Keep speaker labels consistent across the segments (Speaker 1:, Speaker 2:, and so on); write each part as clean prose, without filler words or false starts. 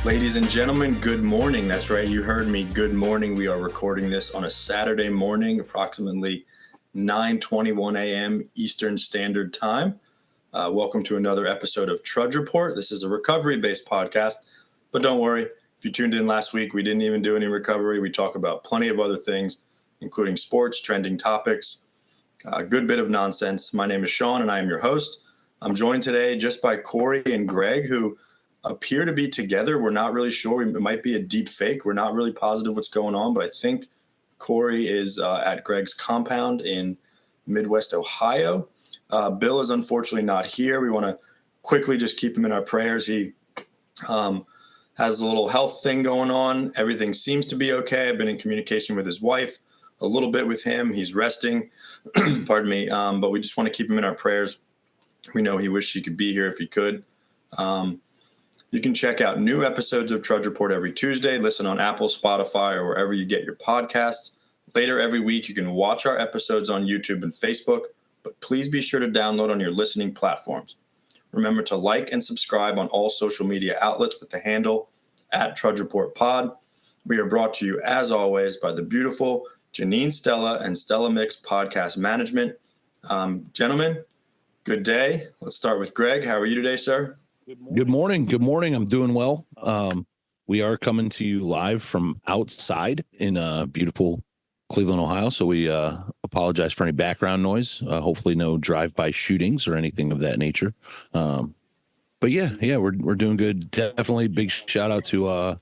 Speaker 1: Ladies and gentlemen, good morning. That's right, you heard me. Good morning. We are recording this on a Saturday morning, approximately 9:21 a.m. Eastern Standard Time. Welcome to another episode of Trudge Report. This is a recovery-based podcast, but don't worry. If you tuned in last week, we didn't even do any recovery. We talk about plenty of other things, including sports, trending topics, a good bit of nonsense. My name is Sean, and I am your host. I'm joined today just by Corey and Greg, who appear to be together. We're not really sure. It might be a deep fake. We're not really positive what's going on, but I think Corey is at Greg's compound in Midwest Ohio. Bill is unfortunately not here. We want to quickly just keep him in our prayers. He has a little health thing going on. Everything seems to be okay. I've been in communication with his wife, a little bit with him. He's resting, pardon me, but we just want to keep him in our prayers. We know he wished he could be here if he could. You can check out new episodes of Trudge Report every Tuesday. Listen on Apple, Spotify, or wherever you get your podcasts. Later every week, you can watch our episodes on YouTube and Facebook, but please be sure to download on your listening platforms. Remember to like and subscribe on all social media outlets with the handle @TrudgeReportPod. We are brought to you, as always, by the beautiful Janine Stella and Stella Mix Podcast Management. Gentlemen, good day. Let's start with Greg. How are you today, sir?
Speaker 2: Good morning. Good morning. I'm doing well. We are coming to you live from outside in beautiful Cleveland, Ohio. So we apologize for any background noise. Hopefully no drive-by shootings or anything of that nature. But yeah, we're doing good. Definitely big shout out to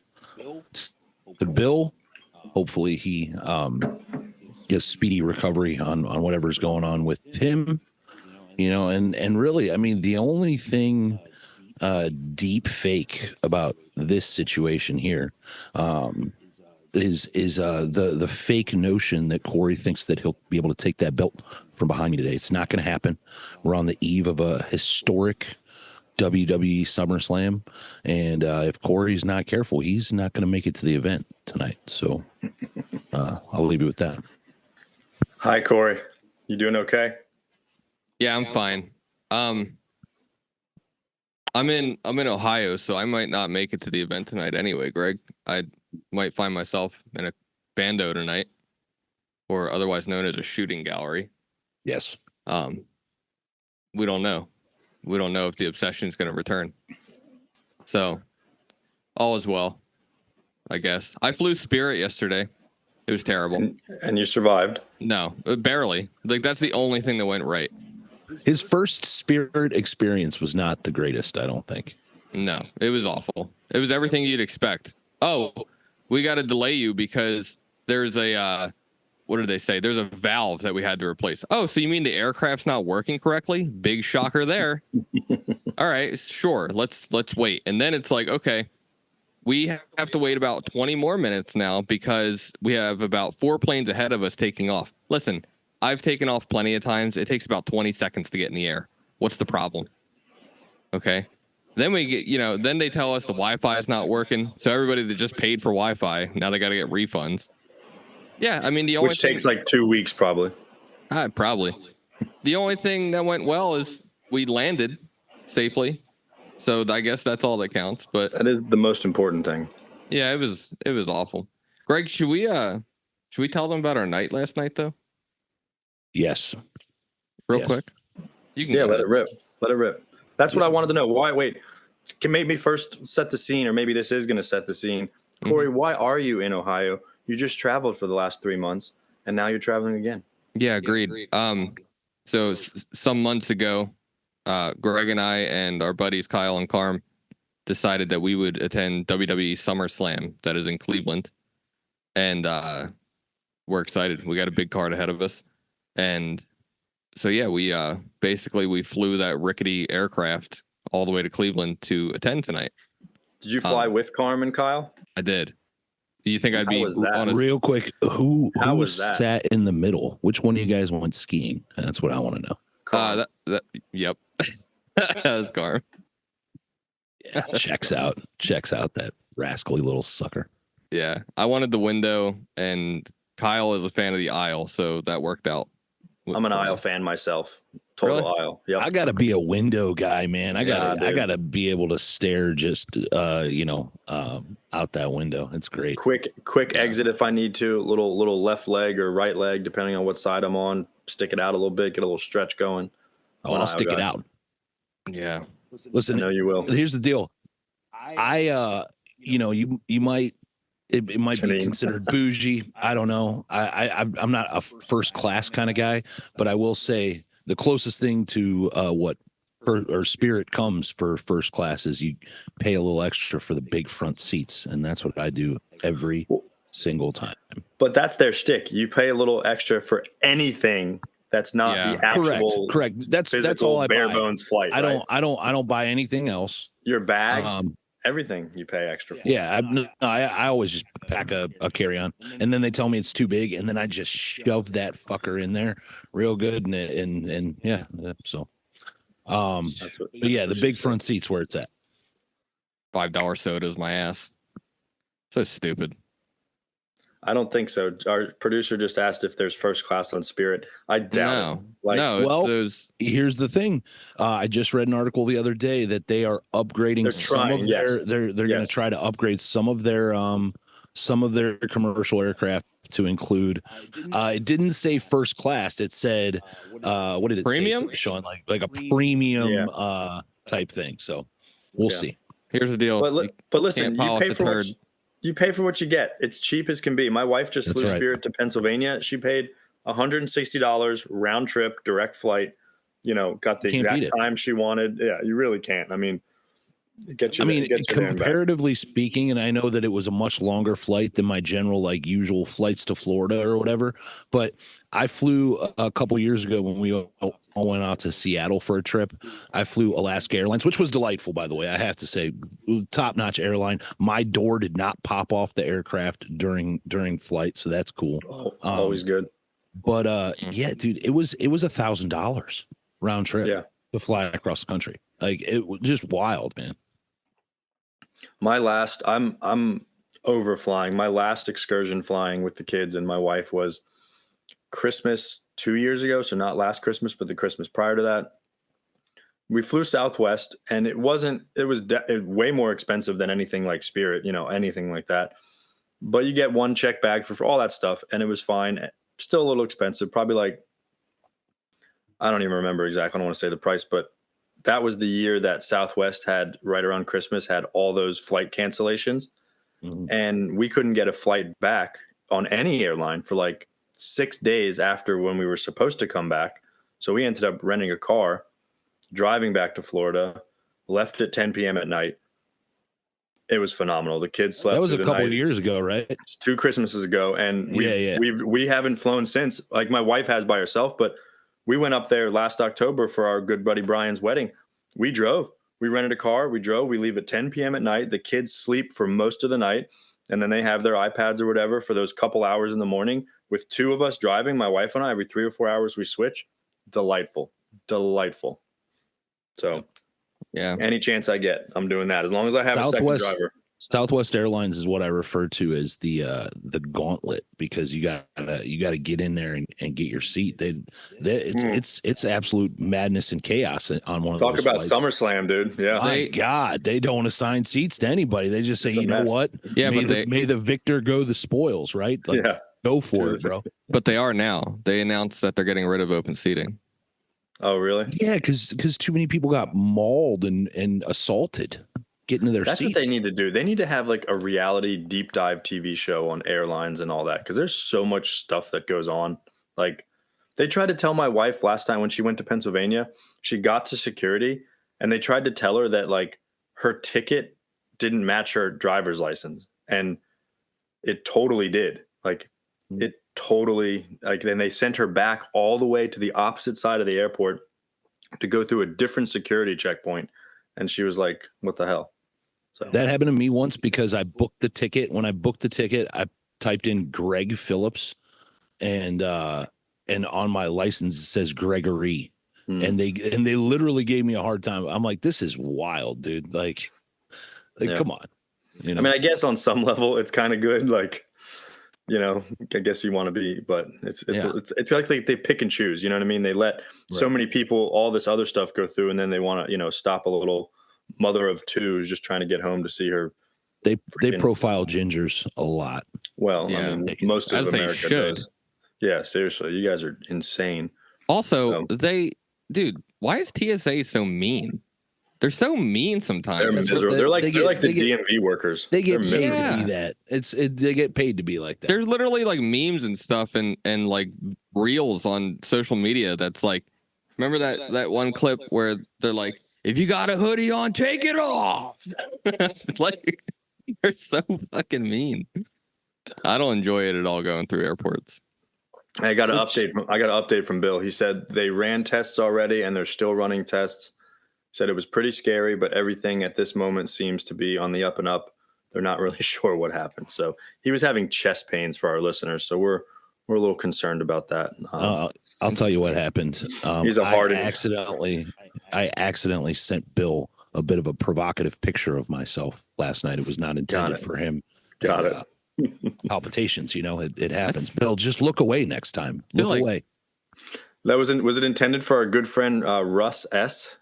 Speaker 2: Bill. Hopefully he gets speedy recovery on whatever's going on with him. You know, and really, I mean, the only thing deep fake about this situation here is the fake notion that Corey thinks that he'll be able to take that belt from behind me today. It's not going to happen. We're on the eve of a historic WWE SummerSlam, and if Corey's not careful, he's not going to make it to the event tonight. So I'll leave you with that.
Speaker 1: Hi, Corey. You doing okay?
Speaker 3: Yeah, I'm fine. I'm in Ohio, so I might not make it to the event tonight anyway, Greg. I might find myself in a bando tonight, or otherwise known as a shooting gallery.
Speaker 2: Yes.
Speaker 3: We don't know. We don't know if the obsession is going to return. So, all is well, I guess. I flew Spirit yesterday. It was terrible.
Speaker 1: And you survived?
Speaker 3: No, barely. Like, that's the only thing that went right.
Speaker 2: His first Spirit experience was not the greatest, I don't think.
Speaker 3: No, it was awful. It was everything you'd expect. Oh, we got to delay you because there's a, what did they say? There's a valve that we had to replace. Oh, so you mean the aircraft's not working correctly? Big shocker there. All right, sure. Let's wait. And then it's like, okay, we have to wait about 20 more minutes now because we have about 4 planes ahead of us taking off. Listen, I've taken off plenty of times. It takes about 20 seconds to get in the air. What's the problem? Okay. Then we get, then they tell us the Wi-Fi is not working. So everybody that just paid for Wi-Fi, now they got to get refunds. Yeah, I mean, the only
Speaker 1: Which takes like 2 weeks, probably.
Speaker 3: Probably. The only thing that went well is we landed safely. So I guess that's all that counts. But
Speaker 1: that is the most important thing.
Speaker 3: Yeah, it was awful. Greg, should we tell them about our night last night though?
Speaker 2: Yes.
Speaker 3: Real quick.
Speaker 1: You can let it rip. Let it rip. That's what I wanted to know. Why? Wait. Can maybe first set the scene, or maybe this is going to set the scene. Corey, why are you in Ohio? You just traveled for the last 3 months, and now you're traveling again.
Speaker 3: Yeah, agreed. So some months ago, Greg and I and our buddies Kyle and Carm decided that we would attend WWE SummerSlam that is in Cleveland, and we're excited. We got a big card ahead of us. And so, yeah, we flew that rickety aircraft all the way to Cleveland to attend tonight.
Speaker 1: Did you fly with Carm and Kyle?
Speaker 3: I did. Do you think I'd be
Speaker 2: on real quick? Who sat in the middle? Which one of you guys went skiing? That's what I want to know.
Speaker 3: Yep. That was Carm.
Speaker 2: Yeah, checks out that rascally little sucker.
Speaker 3: Yeah, I wanted the window, and Kyle is a fan of the aisle, so that worked out
Speaker 1: I'm an aisle fan myself. Total
Speaker 3: Really?
Speaker 1: aisle. Yep.
Speaker 2: I gotta be a window guy, man. I
Speaker 1: Yeah, dude.
Speaker 2: gotta be able to stare just out that window. It's great.
Speaker 1: Quick exit if I need to. Little left leg or right leg, depending on what side I'm on. Stick it out a little bit, get a little stretch going.
Speaker 2: Oh, I'll stick it out.
Speaker 3: Yeah.
Speaker 1: I
Speaker 2: Listen,
Speaker 1: know you will.
Speaker 2: here's the deal. You might it might be
Speaker 1: Janine.
Speaker 2: considered bougie. I don't know. I'm not a first class kind of guy, but I will say the closest thing to what Spirit comes for first class is you pay a little extra for the big front seats, and that's what I do every single time.
Speaker 1: But that's their shtick. You pay a little extra for anything that's not the actual
Speaker 2: correct. That's all I
Speaker 1: bare
Speaker 2: buy.
Speaker 1: bones flight.
Speaker 2: I don't buy anything else.
Speaker 1: Your bags, everything you pay extra for.
Speaker 2: Yeah, I always just pack a carry-on, and then they tell me it's too big, and then I just shove that fucker in there real good, and yeah, so. But yeah, the big front seats where it's at.
Speaker 3: $5 sodas, my ass. So stupid.
Speaker 1: I don't think so. Our producer just asked if there's first class on Spirit. I doubt it.
Speaker 3: No,
Speaker 2: here's the thing. I just read an article the other day that they are upgrading they're going to try to upgrade some of their commercial aircraft to include it didn't say first class, it said what did it
Speaker 3: premium?
Speaker 2: Say, Sean? Like a premium type thing. So we'll see.
Speaker 3: Here's the deal.
Speaker 1: But listen, you pay for what you get. It's cheap as can be. My wife just flew Spirit to Pennsylvania. She paid $160 round trip, direct flight. Got the exact time she wanted. Yeah, you really can't. I mean,
Speaker 2: comparatively speaking, and I know that it was a much longer flight than my general usual flights to Florida or whatever, but I flew a couple years ago when we all went out to Seattle for a trip. I flew Alaska Airlines, which was delightful, by the way. I have to say, top-notch airline. My door did not pop off the aircraft during flight, so that's cool.
Speaker 1: Always good.
Speaker 2: But yeah, dude, it was $1,000 round trip to fly across the country. It was just wild, man.
Speaker 1: I'm overflying. My last excursion flying with the kids and my wife was Christmas 2 years ago. So not last Christmas, but the Christmas prior to that. We flew Southwest, and it was way more expensive than anything like Spirit, anything like that. But you get one check bag for all that stuff, and it was fine. Still a little expensive, probably I don't even remember exactly. I don't want to say the price, but that was the year that Southwest had, right around Christmas, had all those flight cancellations. Mm-hmm. And we couldn't get a flight back on any airline for 6 days after when we were supposed to come back. So we ended up renting a car, driving back to Florida, left at 10 p.m. at night. It was phenomenal. The kids slept.
Speaker 2: That was a couple of years ago, right? 2
Speaker 1: Christmases ago. And we haven't flown since. My wife has by herself, but we went up there last October for our good buddy Brian's wedding. We drove. We rented a car. We drove. We leave at 10 p.m. at night. The kids sleep for most of the night, and then they have their iPads or whatever for those couple hours in the morning. With 2 of us driving, my wife and I, every 3 or 4 hours we switch. Delightful. So,
Speaker 3: yeah,
Speaker 1: any chance I get, I'm doing that. As long as I have a second driver.
Speaker 2: Southwest Airlines is what I refer to as the gauntlet, because you gotta get in there and get your seat. It's absolute madness and chaos on one of those.
Speaker 1: Talk about
Speaker 2: flights.
Speaker 1: SummerSlam, dude. Yeah.
Speaker 2: My God, they don't assign seats to anybody. They just say, you know what?
Speaker 3: Yeah,
Speaker 2: may the victor go the spoils, right? Go for it, bro.
Speaker 3: But they are now. They announced that they're getting rid of open seating.
Speaker 1: Oh, really?
Speaker 2: Yeah, because too many people got mauled and assaulted. Get into their
Speaker 1: That's
Speaker 2: seats.
Speaker 1: what they need to do. They need to have a reality deep dive TV show on airlines and all that, because there's so much stuff that goes on. They tried to tell my wife last time when she went to Pennsylvania, she got to security and they tried to tell her that her ticket didn't match her driver's license, and it totally did. It totally then they sent her back all the way to the opposite side of the airport to go through a different security checkpoint, and she was like, "What the hell?" So
Speaker 2: that happened to me once because I booked the ticket. When I booked the ticket, I typed in Greg Phillips, and on my license it says Gregory, and they literally gave me a hard time. I'm like, this is wild, dude. Come on.
Speaker 1: I mean, I guess on some level it's kind of good. I guess you want to be, but it's like they pick and choose. You know what I mean? They let so many people, all this other stuff go through, and then they want to, stop a little mother of two who's just trying to get home to see her.
Speaker 2: They profile gingers a lot.
Speaker 1: Well, I mean, most of America does. Yeah, seriously, you guys are insane.
Speaker 3: Also, dude, why is TSA so mean? They're so mean sometimes.
Speaker 1: They're miserable. They're like the DMV workers.
Speaker 2: They get paid to be that. They get paid to be like that.
Speaker 3: There's literally like memes and stuff and like reels on social media that's like, remember that one clip where they're like, if you got a hoodie on, take it off. Like, they're so fucking mean. I don't enjoy it at all going through airports.
Speaker 1: I got an update from Bill. He said they ran tests already and they're still running tests. Said it was pretty scary, but everything at this moment seems to be on the up and up. They're not really sure what happened. So he was having chest pains for our listeners. So we're a little concerned about that.
Speaker 2: I'll tell you what happened.
Speaker 1: He's a hard.
Speaker 2: I accidentally sent Bill a bit of a provocative picture of myself last night. It was not intended for him.
Speaker 1: Got it.
Speaker 2: Palpitations, it happens. Bill, just look away next time. Look away.
Speaker 1: That was it intended for our good friend Russ S.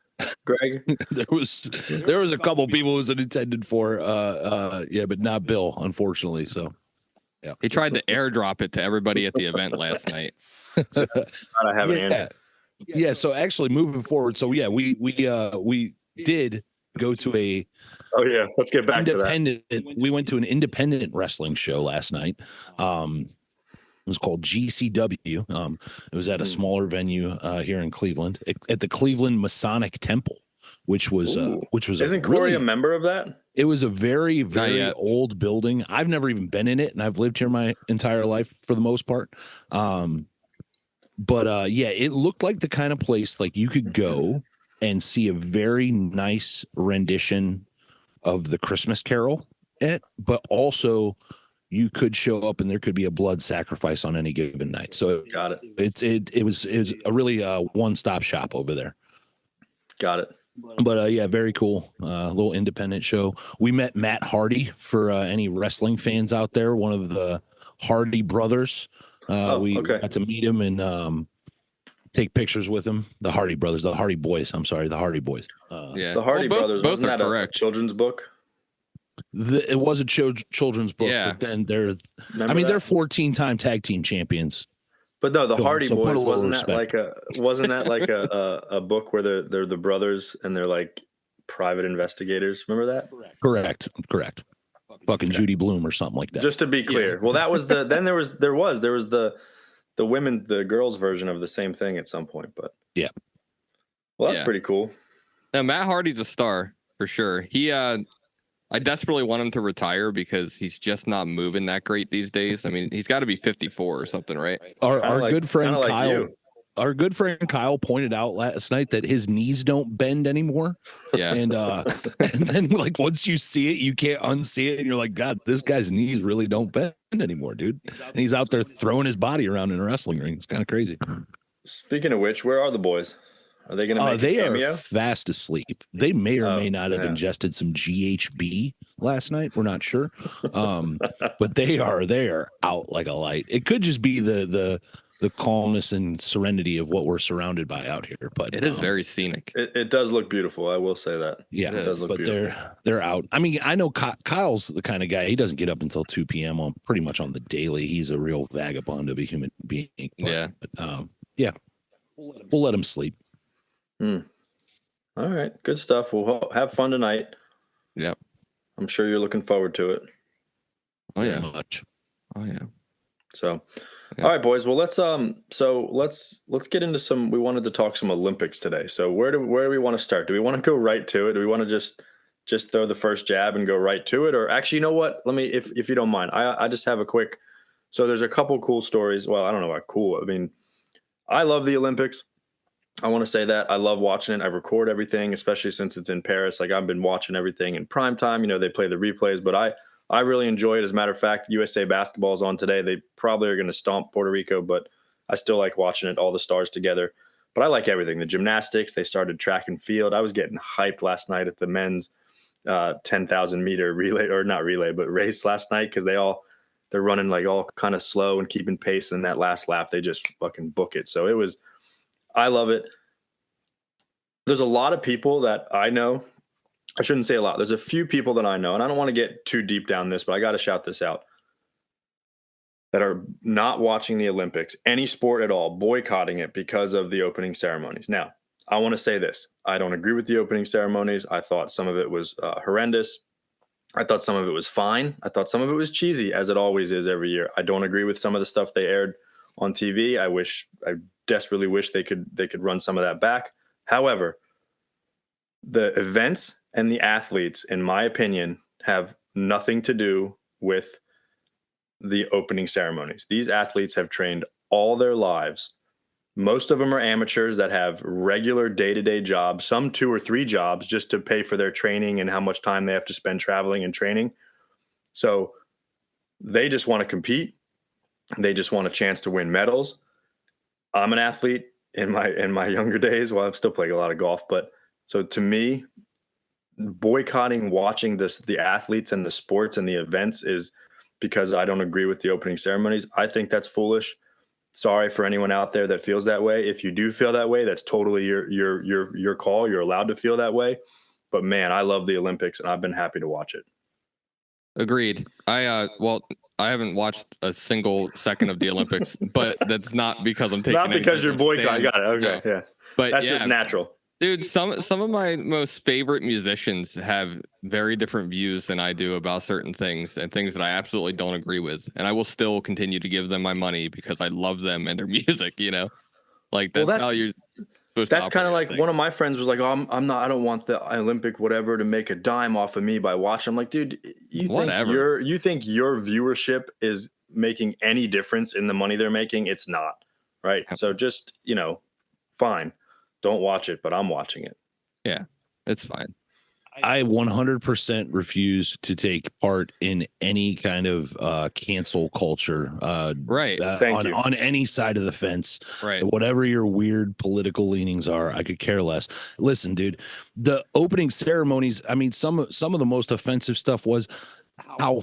Speaker 1: Greg?
Speaker 2: there was a couple people it was intended for, but not Bill, unfortunately. So, yeah,
Speaker 3: he tried to airdrop it to everybody at the event last night.
Speaker 1: I have an answer.
Speaker 2: Yeah. So actually, moving forward, so yeah, we did go to a.
Speaker 1: Oh yeah, let's get back to that.
Speaker 2: We went to an independent wrestling show last night. It was called GCW. It was at a smaller venue here in Cleveland, at the Cleveland Masonic Temple, which was
Speaker 1: Isn't Corey a member of that?
Speaker 2: It was a very, very old building. I've never even been in it, and I've lived here my entire life for the most part. But it looked like the kind of place like you could go and see a very nice rendition of the Christmas Carol, but also you could show up and there could be a blood sacrifice on any given night. So
Speaker 1: got it.
Speaker 2: It was a really one-stop shop over there.
Speaker 1: Got it.
Speaker 2: But very cool. Little independent show. We met Matt Hardy for any wrestling fans out there. One of the Hardy brothers. We got to meet him and take pictures with him. The Hardy brothers, the Hardy boys. I'm sorry, the Hardy boys.
Speaker 1: The Hardy brothers.
Speaker 3: Both are correct.
Speaker 1: A children's book.
Speaker 2: It was a children's book, but then they're 14-time tag team champions.
Speaker 1: But no, the Hardy Boys wasn't that like a book where they're the brothers and they're like private investigators? Remember that?
Speaker 2: Correct. Fucking Judy Blume or something like that.
Speaker 1: Just to be clear. Well, that was then there was the girls version of the same thing at some point, but
Speaker 2: yeah.
Speaker 1: Well, that's pretty cool.
Speaker 3: Now, Matt Hardy's a star for sure. I desperately want him to retire because he's just not moving that great these days. I mean, he's got to be 54 or something, right?
Speaker 2: Our good friend Kyle. Our good friend Kyle pointed out last night that his knees don't bend anymore.
Speaker 3: Yeah.
Speaker 2: And then like once you see it, you can't unsee it. And you're like, God, this guy's knees really don't bend anymore, dude. And he's out there throwing his body around in a wrestling ring. It's kind of crazy.
Speaker 1: Speaking of which, where are the boys? Are they going to make a cameo?
Speaker 2: They are fast asleep. They may or may not have ingested some GHB last night. We're not sure. But they are out like a light. It could just be the calmness and serenity of what we're surrounded by out here. But
Speaker 3: it is very scenic.
Speaker 1: It does look beautiful. I will say that.
Speaker 2: Yeah,
Speaker 1: it does look beautiful.
Speaker 2: They're out. I mean, I know Kyle's the kind of guy, he doesn't get up until 2 p.m. on pretty much on the daily. He's a real vagabond of a human being. But, we'll let him sleep.
Speaker 1: All right, good stuff. We'll have fun tonight.
Speaker 3: Yep,
Speaker 1: I'm sure you're looking forward to it.
Speaker 3: Oh yeah,
Speaker 2: much.
Speaker 3: Oh yeah.
Speaker 1: So, all right, boys. Well, let's get into some. We wanted to talk some Olympics today. So where do we want to start? Do we want to go right to it? Do we want to just throw the first jab and go right to it? Or actually, you know what? Let me, if you don't mind, I just have a quick. So there's a couple cool stories. Well, I don't know about cool. I mean, I love the Olympics. I want to say that I love watching it. I record everything, especially since it's in Paris. Like I've been watching everything in prime time. They play the replays, but I really enjoy it. As a matter of fact, USA basketball is on today. They probably are going to stomp Puerto Rico, but I still like watching it, all the stars together. But I like everything. The gymnastics, they started track and field. I was getting hyped last night at the men's 10,000 meter relay, or not relay, but race last night because they all they're running like all kind of slow and keeping pace. And that last lap, they just fucking book it. So I love it. There's a lot of people that I know. I shouldn't say a lot. There's a few people that I know, and I don't want to get too deep down this, but I got to shout this out, that are not watching the Olympics, any sport at all, boycotting it because of the opening ceremonies. Now, I want to say this. I don't agree with the opening ceremonies. I thought some of it was horrendous. I thought some of it was fine. I thought some of it was cheesy, as it always is every year. I don't agree with some of the stuff they aired on TV. I desperately wish they could run some of that back. However, the events and the athletes, in my opinion, have nothing to do with the opening ceremonies. These athletes have trained all their lives. Most of them are amateurs that have regular day-to-day jobs, some 2 or 3 jobs just to pay for their training and how much time they have to spend traveling and training. So they just want to compete. They just want a chance to win medals. I'm an athlete in my younger days. Well, I'm still playing a lot of golf, but so to me, boycotting watching the athletes and the sports and the events is because I don't agree with the opening ceremonies. I think that's foolish. Sorry for anyone out there that feels that way. If you do feel that way, that's totally your call. You're allowed to feel that way. But man, I love the Olympics and I've been happy to watch it.
Speaker 3: Agreed. I haven't watched a single second of the Olympics, but that's not because I'm taking
Speaker 1: not because you're boycotting. Got it. Okay,
Speaker 3: no.
Speaker 1: Yeah.
Speaker 3: But
Speaker 1: that's just natural.
Speaker 3: Dude, some of my most favorite musicians have very different views than I do about certain things and things that I absolutely don't agree with. And I will still continue to give them my money because I love them and their music, you know? Like that's how you're supposed to.
Speaker 1: That's kind of like one of my friends was like, "Oh, I don't want the Olympic whatever to make a dime off of me by watching." I'm like, dude, you think your viewership is making any difference in the money they're making? It's not, right? So just, fine. Don't watch it, but I'm watching it.
Speaker 3: Yeah, it's fine.
Speaker 2: I 100% refuse to take part in any kind of cancel culture.
Speaker 3: Right.
Speaker 2: On any side of the fence.
Speaker 3: Right.
Speaker 2: Whatever your weird political leanings are, I could care less. Listen, dude, the opening ceremonies, I mean, some of the most offensive stuff was how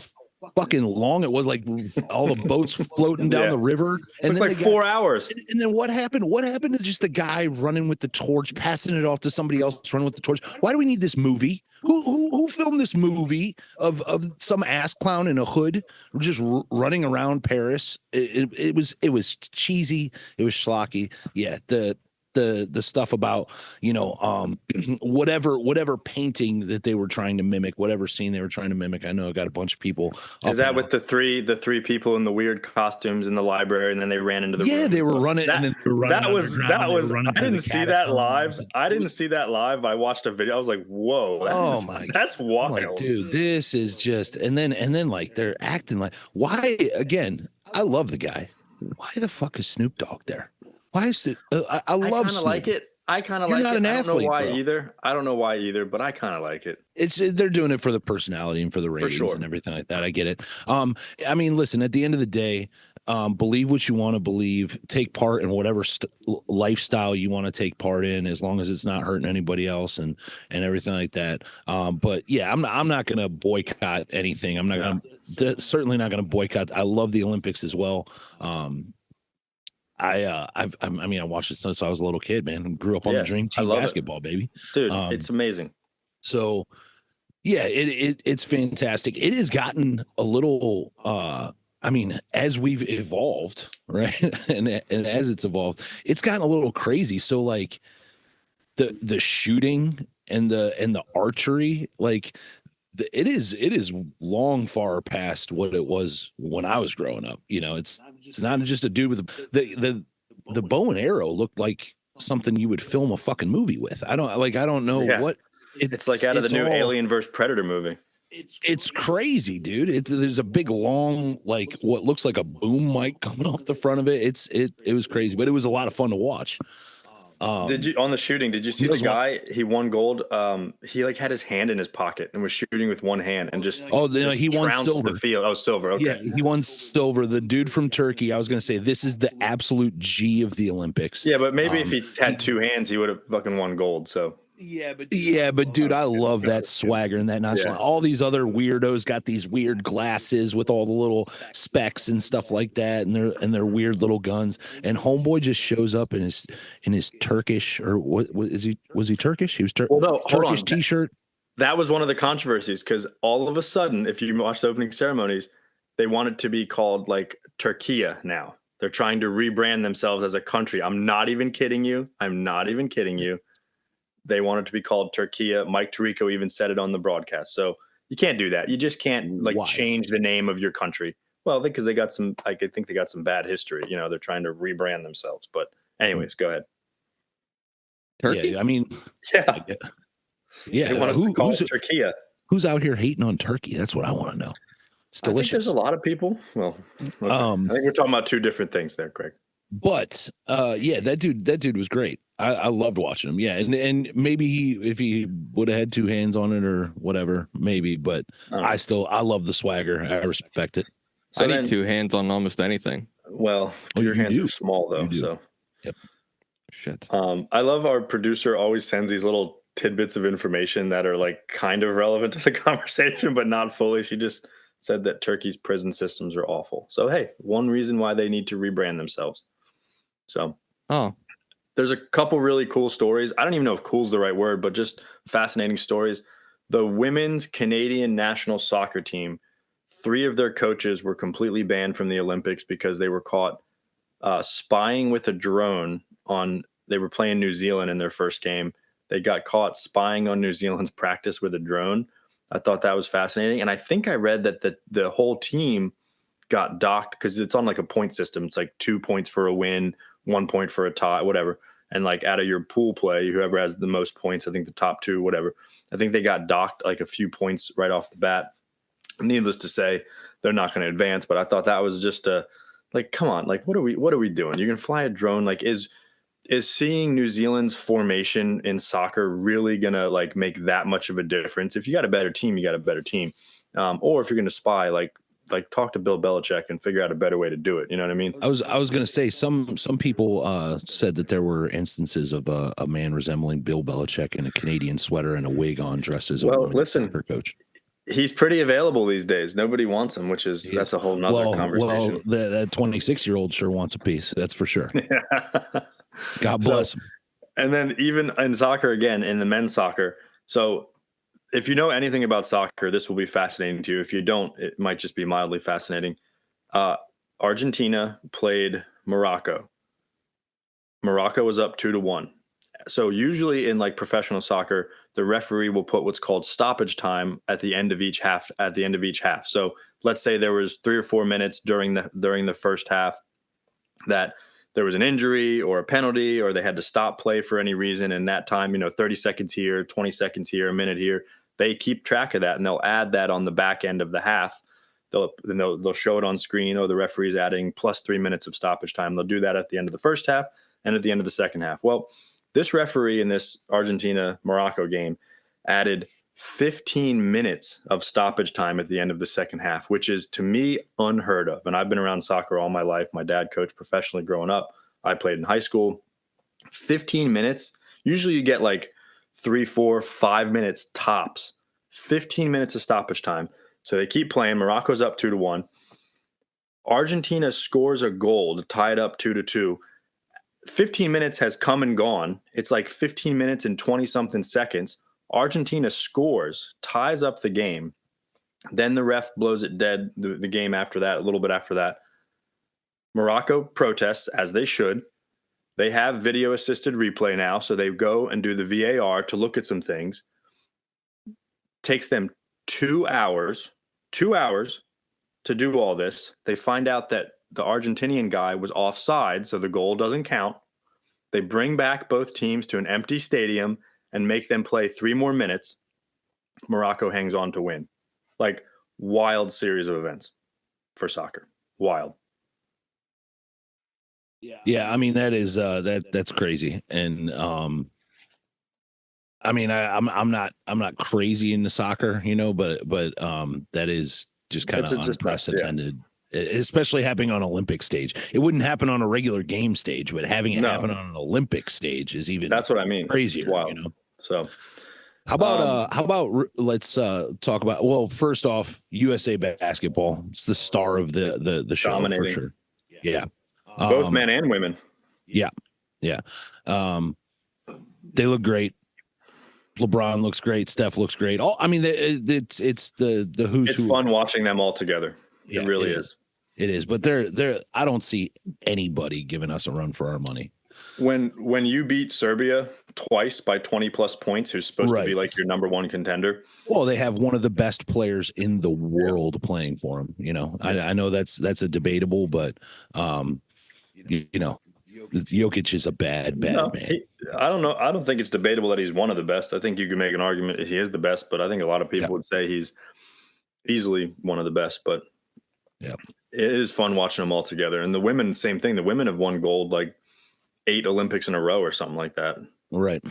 Speaker 2: fucking long it was, like all the boats floating down the river,
Speaker 1: and then like 4 hours.
Speaker 2: And then what happened to just the guy running with the torch, passing it off to somebody else running with the torch? Why do we need this movie? Who filmed this movie of some ass clown in a hood just running around Paris? It was cheesy, it was schlocky. Yeah, the stuff about whatever painting that they were trying to mimic, whatever scene they were trying to mimic. I know I got a bunch of people.
Speaker 1: Is that with the three people in the weird costumes in the library, and then they ran into the room?
Speaker 2: They were running.
Speaker 1: That was. I didn't see that live. I watched a video. I was like, whoa! That's wild,
Speaker 2: like, dude. This is just. And then like they're acting like, why again? I love the guy. Why the fuck is Snoop Dogg there? Why is it? I love Snoop.
Speaker 1: Like it. I kind of like it.
Speaker 2: An athlete,
Speaker 1: I don't know why either, but I kind of like it.
Speaker 2: They're doing it for the personality and for the ratings and everything like that. I get it. I mean, listen, at the end of the day, believe what you want to believe, take part in whatever lifestyle you want to take part in, as long as it's not hurting anybody else and everything like that. But yeah, I'm not going to boycott anything. I'm not going to, certainly not going to boycott. I love the Olympics as well. I watched it since I was a little kid, man. Grew up on the Dream Team basketball, baby.
Speaker 1: Dude, it's amazing.
Speaker 2: So yeah, it's fantastic. It has gotten a little as we've evolved, right? and as it's evolved, it's gotten a little crazy. So like the shooting and the archery, like it is long far past what it was when I was growing up. It's not just a dude with the bow and arrow looked like something you would film a fucking movie with. I don't know what
Speaker 1: it's like out of the new Alien vs Predator movie.
Speaker 2: It's crazy, dude. There's a big long, like what looks like a boom mic coming off the front of it. It was crazy, but it was a lot of fun to watch.
Speaker 1: Did you see the guy? He won gold. He like had his hand in his pocket and was shooting with one hand and just
Speaker 2: he won silver.
Speaker 1: The field. Oh, silver. Okay.
Speaker 2: Yeah, he won silver. The dude from Turkey. I was gonna say this is the absolute G of the Olympics.
Speaker 1: Yeah, but maybe if he had two hands, he would have fucking won gold. So
Speaker 2: Yeah, but dude, I love that swagger and that nonchalant. All these other weirdos got these weird glasses with all the little specs and stuff like that, and their weird little guns. And homeboy just shows up in his Turkish, or what is he? Was he Turkish? He was Turkish t-shirt.
Speaker 1: That was one of the controversies, because all of a sudden, if you watch the opening ceremonies, they want it to be called like Turkiya now. They're trying to rebrand themselves as a country. I'm not even kidding you. They want it to be called Turkiya. Mike Tirico even said it on the broadcast. So you can't do that. You just can't change the name of your country. Well, because they got some, I think they got some bad history. They're trying to rebrand themselves. But anyways, go ahead.
Speaker 3: Turkey?
Speaker 2: Yeah, I mean,
Speaker 1: yeah. They want us to call it Turkiya.
Speaker 2: Who's out here hating on turkey? That's what I want to know. It's delicious.
Speaker 1: I think there's a lot of people. Well, okay. I think we're talking about two different things there, Craig.
Speaker 2: But that dude was great. I loved watching him. Yeah, and maybe if he would have had two hands on it or whatever, maybe. But I love the swagger. I respect it.
Speaker 3: So I need two hands on almost anything.
Speaker 1: Well, your hands are small though. So
Speaker 2: yep.
Speaker 3: Shit.
Speaker 1: I love our producer always sends these little tidbits of information that are like kind of relevant to the conversation, but not fully. She just said that Turkey's prison systems are awful. So hey, one reason why they need to rebrand themselves. So there's a couple really cool stories. I don't even know if cool is the right word, but just fascinating stories. The women's Canadian national soccer team, 3 of their coaches were completely banned from the Olympics because they were caught spying with a drone they were playing New Zealand in their first game. They got caught spying on New Zealand's practice with a drone. I thought that was fascinating. And I think I read that the whole team got docked because it's on like a point system. It's like 2 points for a win, 1 point for a tie, whatever. And like out of your pool play, whoever has the most points, I think the top 2, whatever, I think they got docked like a few points right off the bat. Needless to say, they're not going to advance. But I thought that was just come on, like, what are we doing? You can fly a drone. Like, is seeing New Zealand's formation in soccer really going to like make that much of a difference? If you got a better team, you got a better team. Or if you're going to spy, like talk to Bill Belichick and figure out a better way to do it. You know what I mean?
Speaker 2: I was going to say some people said that there were instances of a man resembling Bill Belichick in a Canadian sweater and a wig on, dressed as a soccer coach.
Speaker 1: He's pretty available these days. Nobody wants him, that's a whole nother conversation.
Speaker 2: Well, that 26-year-old sure wants a piece. That's for sure. God bless him.
Speaker 1: And then even in soccer, again, in the men's soccer. So if you know anything about soccer, this will be fascinating to you. If you don't, it might just be mildly fascinating. Argentina played Morocco. Morocco was up 2-1. So usually in like professional soccer, the referee will put what's called stoppage time at the end of each half. So let's say there was 3 or 4 minutes during the first half that there was an injury or a penalty, or they had to stop play for any reason. And that time, 30 seconds here, 20 seconds here, a minute here, they keep track of that, and they'll add that on the back end of the half. They'll show it on screen. The referee's adding plus 3 minutes of stoppage time. They'll do that at the end of the first half and at the end of the second half. Well, this referee in this Argentina-Morocco game added 15 minutes of stoppage time at the end of the second half, which is, to me, unheard of. And I've been around soccer all my life. My dad coached professionally growing up. I played in high school. 15 minutes. Usually you get like 3, 4, 5 minutes tops. 15 minutes of stoppage time. So they keep playing. Morocco's up 2-1. Argentina scores a goal to tie it up 2-2. 15 minutes has come and gone. It's like 15 minutes and 20-something seconds. Argentina scores, ties up the game. Then the ref blows it dead the game after that, a little bit after that. Morocco protests, as they should. They have video-assisted replay now, so they go and do the VAR to look at some things. Takes them 2 hours to do all this. They find out that the Argentinian guy was offside, so the goal doesn't count. They bring back both teams to an empty stadium and make them play 3 more minutes. Morocco hangs on to win. Like, wild series of events for soccer. Wild.
Speaker 2: Yeah, I mean, that is that's crazy. And I mean, I'm not crazy into soccer, but that is just kind of unprecedented. Yeah. Especially happening on an Olympic stage. It wouldn't happen on a regular game stage, but having it happen on an Olympic stage is even
Speaker 1: that's what I mean.
Speaker 2: Crazier.
Speaker 1: Wow. So
Speaker 2: let's talk about, well, first off, USA basketball. It's the star of the show
Speaker 1: dominating.
Speaker 2: for sure. Yeah.
Speaker 1: Both men and women.
Speaker 2: Yeah. Yeah. They look great. LeBron looks great. Steph looks great. It's the who's
Speaker 1: It's
Speaker 2: who.
Speaker 1: fun watching them all together.
Speaker 2: Yeah,
Speaker 1: it really is.
Speaker 2: It is, but they're I don't see anybody giving us a run for our money.
Speaker 1: When you beat Serbia twice by 20 plus points, who's supposed to be like your number one contender.
Speaker 2: Well, they have one of the best players in the world playing for them. You know, I know that's a debatable, but Jokic is a bad man.
Speaker 1: I don't know. I don't think it's debatable that he's one of the best. I think you can make an argument that he is the best, but I think a lot of people would say he's easily one of the best. But it is fun watching them all together. And the women, same thing. The women have won gold like 8 Olympics in a row or something like that.
Speaker 2: Right.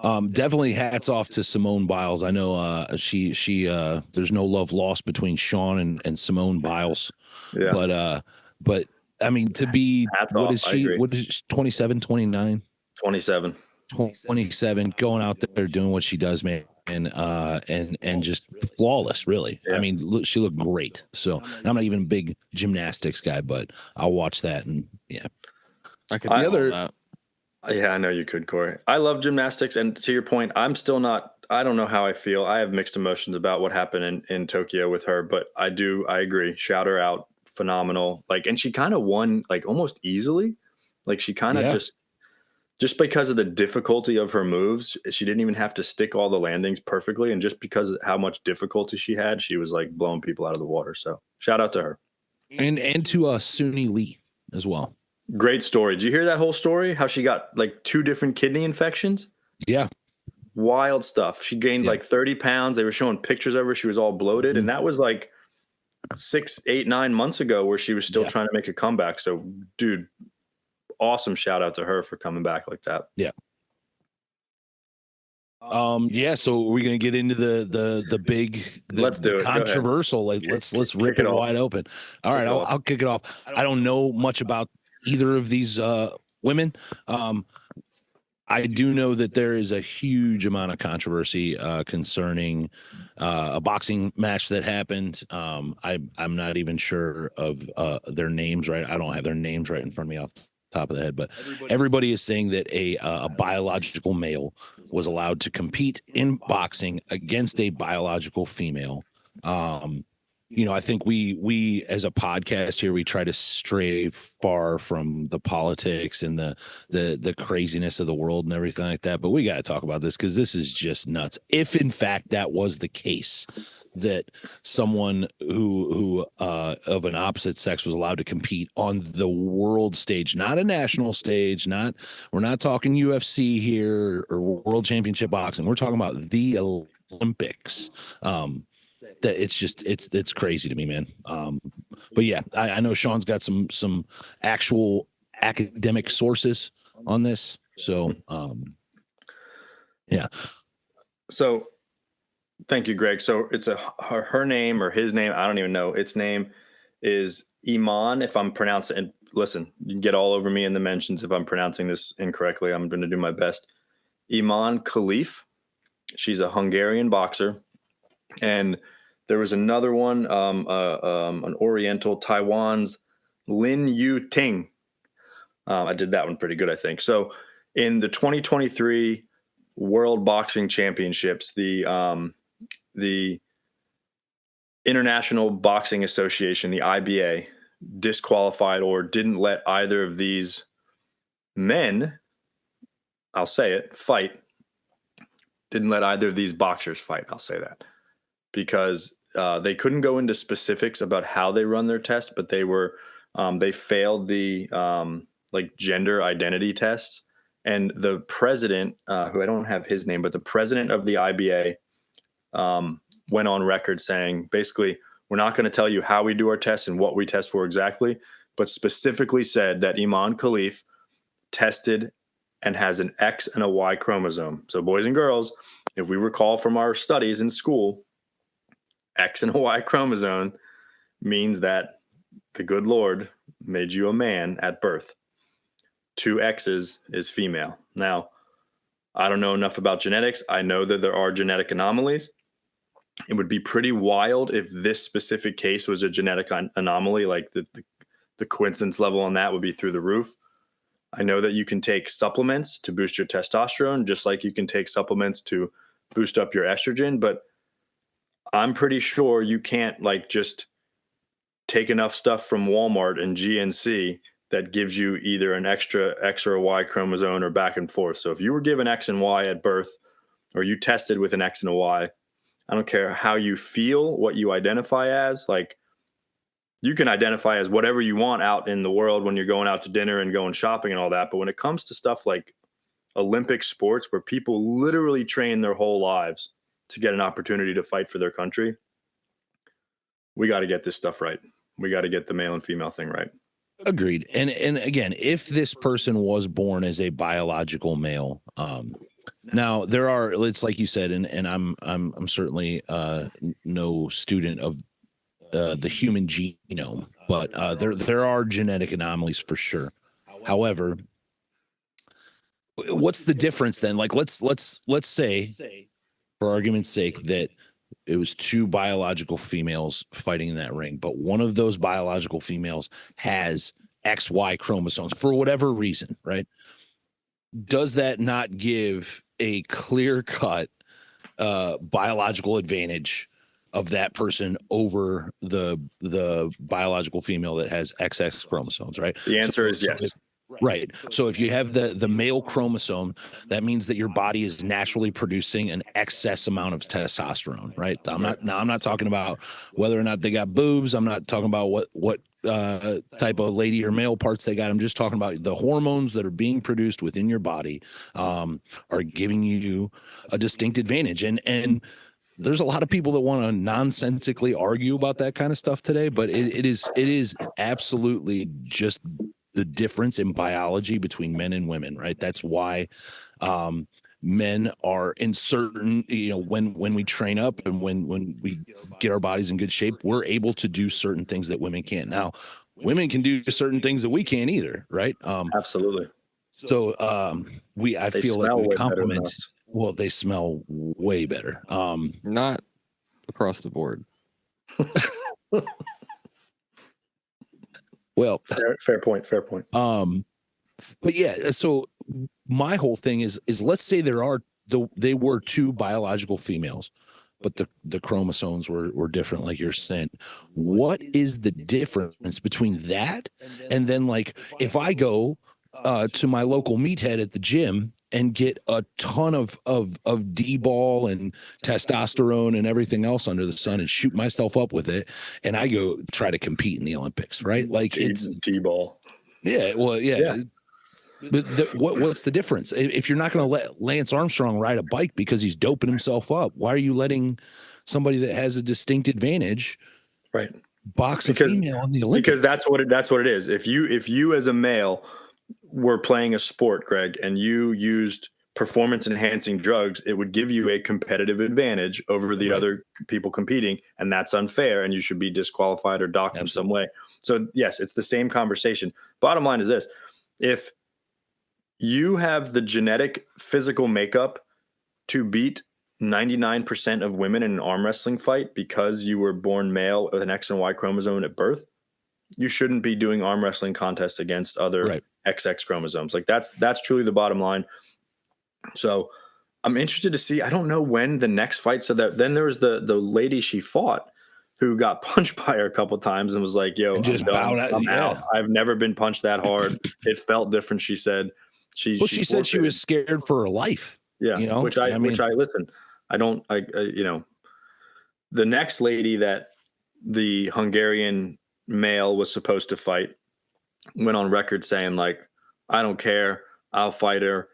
Speaker 2: Definitely hats off to Simone Biles. I know she there's no love lost between Sean and Simone Biles. Yeah. But I mean, to be, what is she? What is she, 27, 29?
Speaker 1: 27.
Speaker 2: 27, going out there doing what she does, man. And just flawless, really. Yeah. I mean, she looked great. So I'm not even a big gymnastics guy, but I'll watch that. And
Speaker 3: I could do that.
Speaker 1: Yeah, I know you could, Corey. I love gymnastics. And to your point, I don't know how I feel. I have mixed emotions about what happened in Tokyo with her, but I agree. Shout her out. Phenomenal. And she kind of won almost easily. She kind of just because of the difficulty of her moves, she didn't even have to stick all the landings perfectly. And just because of how much difficulty she had, she was blowing people out of the water. So shout out to her.
Speaker 2: And to Suni Lee as well.
Speaker 1: Great story. Did you hear that whole story? How she got 2 different kidney infections?
Speaker 2: Yeah.
Speaker 1: Wild stuff. She gained 30 pounds. They were showing pictures of her. She was all bloated. And that was 6, 8, 9 months ago where she was still trying to make a comeback. So, dude, awesome shout out to her for coming back like that.
Speaker 2: Yeah. So we're gonna get into the big
Speaker 1: let's do it.
Speaker 2: Controversial. Let's rip it wide open. All right, I'll kick it off. I don't know much about either of these women. I do know that there is a huge amount of controversy concerning a boxing match that happened. I'm not even sure of their names right. I don't have their names right in front of me off the top of the head, but everybody is saying that a biological male was allowed to compete in boxing against a biological female. I think we as a podcast here, we try to stray far from the politics and the craziness of the world and everything like that. But we got to talk about this because this is just nuts. If in fact that was the case, that someone who of an opposite sex was allowed to compete on the world stage, not a national stage, we're not talking UFC here or World Championship Boxing. We're talking about the Olympics. That it's crazy to me, man. But yeah, I know Sean's got some actual academic sources on this. So yeah.
Speaker 1: So thank you, Greg. So it's her name or his name, I don't even know. Its name is Iman. If I'm pronouncing it, listen, you can get all over me in the mentions if I'm pronouncing this incorrectly. I'm going to do my best. Iman Khalif. She's a Hungarian boxer, and there was another one, an Oriental, Taiwan's Lin Yu Ting. I did that one pretty good, I think. So in the 2023 World Boxing Championships, the International Boxing Association, the IBA, disqualified or didn't let either of these men, I'll say it, fight. Didn't let either of these boxers fight, I'll say that. Because they couldn't go into specifics about how they run their test, but they failed the gender identity tests. And the president, who I don't have his name, but the president of the IBA went on record saying, basically, we're not going to tell you how we do our tests and what we test for exactly, but specifically said that Iman Khalif tested and has an X and a Y chromosome. So boys and girls, if we recall from our studies in school, X and a Y chromosome means that the good Lord made you a man at birth. 2 X's is female. Now, I don't know enough about genetics. I know that there are genetic anomalies. It would be pretty wild if this specific case was a genetic anomaly. Like the coincidence level on that would be through the roof. I know that you can take supplements to boost your testosterone, just like you can take supplements to boost up your estrogen. But I'm pretty sure you can't like just take enough stuff from Walmart and GNC that gives you either an extra X or a Y chromosome or back and forth. So if you were given X and Y at birth, or you tested with an X and a Y, I don't care how you feel, what you identify as, like you can identify as whatever you want out in the world when you're going out to dinner and going shopping and all that. But when it comes to stuff like Olympic sports where people literally train their whole lives to get an opportunity to fight for their country, we got to get this stuff right. We got to get the male and female thing right.
Speaker 2: Agreed. And again, if this person was born as a biological male, now there are, it's like you said, and I'm certainly no student of the human genome, but there are genetic anomalies for sure. However, what's the difference then? Like let's say, for argument's sake, that it was two biological females fighting in that ring, but one of those biological females has XY chromosomes for whatever reason, right? Does that not give a clear-cut biological advantage of that person over the biological female that has XX chromosomes, right?
Speaker 1: The answer is yes.
Speaker 2: Right. So if you have the male chromosome, that means that your body is naturally producing an excess amount of testosterone, right? I'm not talking about whether or not they got boobs. I'm not talking about what type of lady or male parts they got. I'm just talking about the hormones that are being produced within your body are giving you a distinct advantage. And there's a lot of people that want to nonsensically argue about that kind of stuff today, but it is absolutely just the difference in biology between men and women, right? That's why men are in certain, when we train up and when we get our bodies in good shape, we're able to do certain things that women can't. Now, women can do certain things that we can't either, right?
Speaker 1: Absolutely.
Speaker 2: So I feel like we complement. Well, they smell way better.
Speaker 3: Not across the board.
Speaker 2: Well,
Speaker 1: fair point.
Speaker 2: But yeah, so my whole thing is let's say they were two biological females, but the chromosomes were different, like you're saying. What is the difference between that and then, like, if I go to my local meathead at the gym and get a ton of D-ball and testosterone and everything else under the sun and shoot myself up with it, and I go try to compete in the Olympics, right? Like it's
Speaker 1: D-ball.
Speaker 2: Yeah, well, yeah. But what's the difference? If you're not going to let Lance Armstrong ride a bike because he's doping himself up, why are you letting somebody that has a distinct advantage,
Speaker 1: right,
Speaker 2: box a female in the Olympics?
Speaker 1: Because that's what it is. If you as a male were playing a sport, Greg, and you used performance enhancing drugs, it would give you a competitive advantage over the other people competing, and that's unfair, and you should be disqualified or docked in some way. So yes, it's the same conversation. Bottom line is this: if you have the genetic physical makeup to beat 99% of women in an arm wrestling fight because you were born male with an X and Y chromosome at birth, you shouldn't be doing arm wrestling contests against other XX chromosomes. Like that's truly the bottom line. So I'm interested to see. I don't know when the next fight. So then there was the lady she fought who got punched by her a couple of times and was like, "Yo, I'm just I'm out. I've never been punched that hard. It felt different." She said. She
Speaker 2: said she was scared for her life.
Speaker 1: Yeah, which I listen. The next lady that the Hungarian male was supposed to fight went on record saying, like, I don't care, I'll fight her.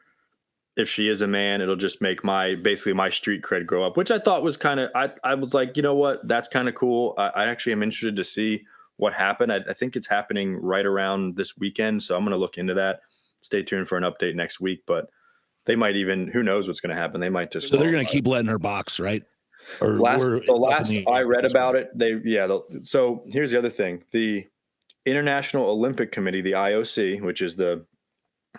Speaker 1: If she is a man, it'll just make my street cred grow up, which I thought was kind of, I was like, you know what, that's kind of cool. I actually am interested to see what happened. I think it's happening right around this weekend, so I'm going to look into that. Stay tuned for an update next week, but they might even, who knows what's going to happen. They might just,
Speaker 2: so they're going to keep letting her box, right?
Speaker 1: Or the last I read about it, so here's the other thing. The International Olympic Committee, the IOC, which is the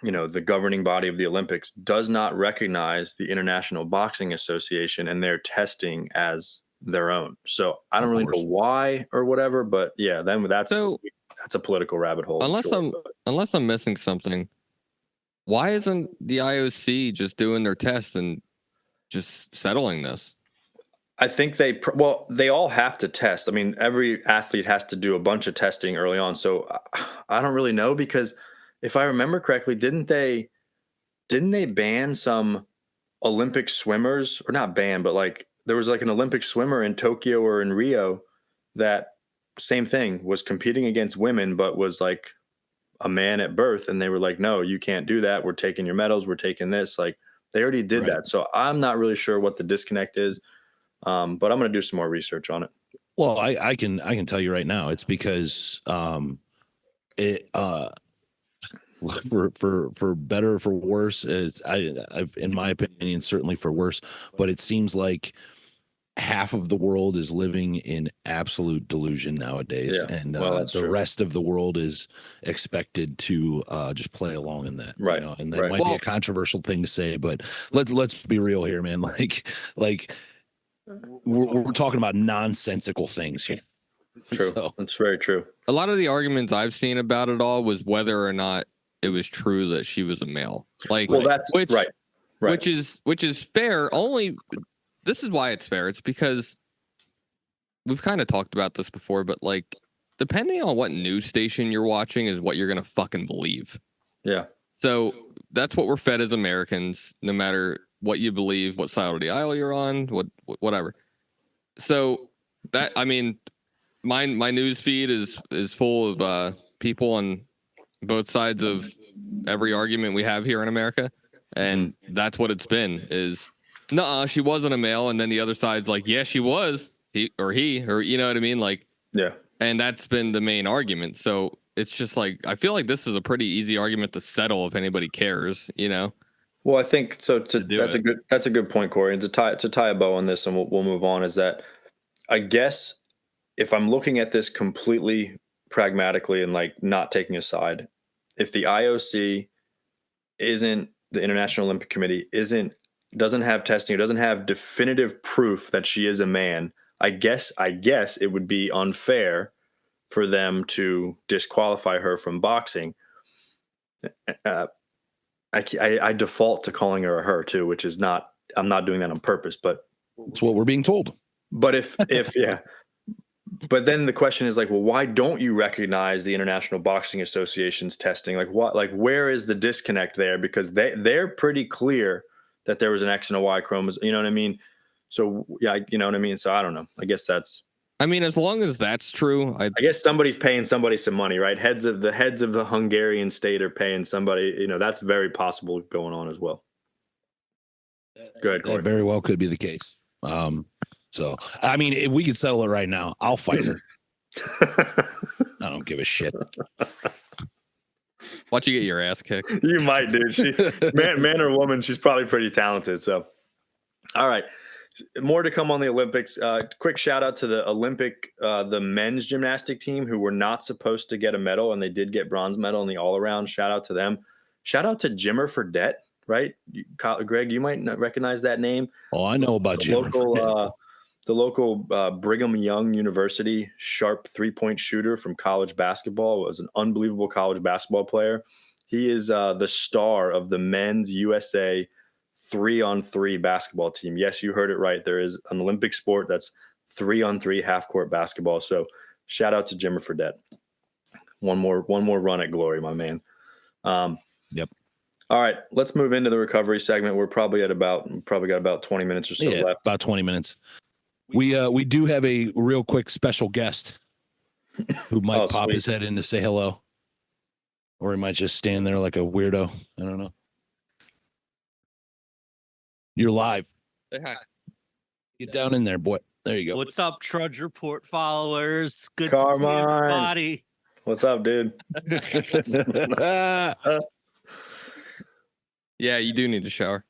Speaker 1: the governing body of the Olympics does not recognize the International Boxing Association and their testing as their own. So I don't really know why or whatever, but yeah, then that's a political rabbit hole.
Speaker 3: Unless I'm missing something, why isn't the IOC just doing their tests and just settling this?
Speaker 1: I think they all have to test. I mean, every athlete has to do a bunch of testing early on. So I don't really know, because if I remember correctly, didn't they ban some Olympic swimmers, or not ban, but like there was like an Olympic swimmer in Tokyo or in Rio that same thing was competing against women, but was like a man at birth. And they were like, no, you can't do that. We're taking your medals. We're taking this. Like they already did that. So I'm not really sure what the disconnect is. But I'm going to do some more research on it.
Speaker 2: Well, I can tell you right now, it's because it for better or for worse, I've in my opinion certainly for worse, but it seems like half of the world is living in absolute delusion nowadays, and the rest of the world is expected to just play along in that,
Speaker 1: right?
Speaker 2: And that might be a controversial thing to say, but let's be real here, man. Like we're talking about nonsensical things here.
Speaker 1: True. So, that's very true.
Speaker 3: A lot of the arguments I've seen about it all was whether or not it was true that she was a male. Like,
Speaker 1: well, that's right.
Speaker 3: Which is fair. Only this is why it's fair. It's because we've kind of talked about this before, but like, depending on what news station you're watching is what you're gonna fucking believe.
Speaker 1: Yeah.
Speaker 3: So that's what we're fed as Americans, no matter what you believe, what side of the aisle you're on, whatever. So that, I mean, my news feed is full of people on both sides of every argument we have here in America, and that's what it's been. Is no, she wasn't a male, and then the other side's like, yeah, she was, he, or you know what I mean, like,
Speaker 1: yeah.
Speaker 3: And that's been the main argument. So it's just like, I feel like this is a pretty easy argument to settle if anybody cares, you know.
Speaker 1: Well, I think so. That's a good point, Corey. And to tie a bow on this, and we'll move on. Is that I guess if I'm looking at this completely pragmatically and like not taking a side, if the IOC isn't, the International Olympic Committee doesn't have testing, or doesn't have definitive proof that she is a man, I guess it would be unfair for them to disqualify her from boxing. I default to calling her a her too, which is not, I'm not doing that on purpose, but
Speaker 2: it's what we're being told.
Speaker 1: But if yeah, but then the question is like, well, why don't you recognize the International Boxing Association's testing? Like what, like where is the disconnect there? Because they're pretty clear that there was an X and a Y chromosome, you know what I mean? So yeah, you know what I mean? So I don't know. I guess I mean, as long as that's true, I guess somebody's paying somebody some money, right? Heads of the Hungarian state are paying somebody, you know, that's very possible going on as well. Good.
Speaker 2: That very well could be the case. So, I mean, if we could settle it right now, I'll fight her. I don't give a shit.
Speaker 3: Watch you get your ass kicked.
Speaker 1: You might, dude. She, man or woman, she's probably pretty talented. So, all right. More to come on the Olympics. Quick shout out to the men's gymnastic team, who were not supposed to get a medal, and they did get bronze medal in the all around. Shout out to them. Shout out to Jimmer Fredette, right? Greg, you might not recognize that name.
Speaker 2: Oh, I know about Jimmer.
Speaker 1: The local Brigham Young University sharp 3-point shooter from college basketball, was an unbelievable college basketball player. He is the star of the men's USA 3-on-3 basketball team. Yes, you heard it right. There is an Olympic sport that's 3-on-3 half-court basketball. So shout out to Jimmer Fredette. One more run at glory, my man.
Speaker 2: Yep.
Speaker 1: All right, let's move into the recovery segment. We're probably got about 20 minutes or so left.
Speaker 2: About 20 minutes. We do have a real quick special guest who might pop his head in to say hello, or he might just stand there like a weirdo. I don't know. You're live.
Speaker 3: Say hi.
Speaker 2: Get down in there, boy. There you go.
Speaker 4: What's up, Trudge Report followers? Good to see everybody.
Speaker 1: What's up, dude?
Speaker 3: Yeah, you do need to shower.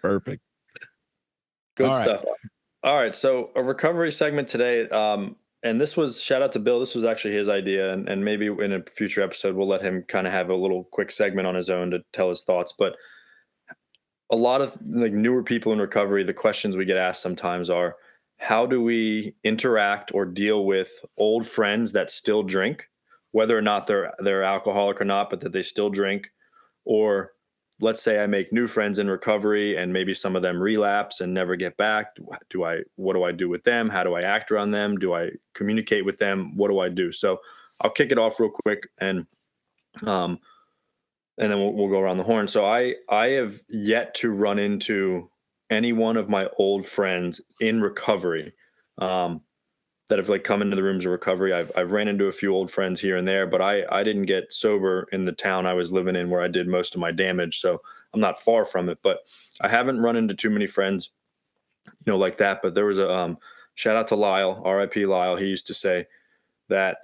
Speaker 2: Perfect.
Speaker 1: Good stuff. All right. So a recovery segment today. and this was, shout out to Bill. This was actually his idea, and maybe in a future episode we'll let him kind of have a little quick segment on his own to tell his thoughts. But a lot of like newer people in recovery, the questions we get asked sometimes are, how do we interact or deal with old friends that still drink, whether or not they're alcoholic or not, but that they still drink? Or let's say I make new friends in recovery and maybe some of them relapse and never get back. What do I do with them? How do I act around them? Do I communicate with them? What do I do? So I'll kick it off real quick, and then we'll go around the horn. So I have yet to run into any one of my old friends in recovery that have like come into the rooms of recovery. I've ran into a few old friends here and there, but I didn't get sober in the town I was living in where I did most of my damage. So I'm not far from it, but I haven't run into too many friends, like that. But there was a shout out to Lyle, RIP Lyle. He used to say that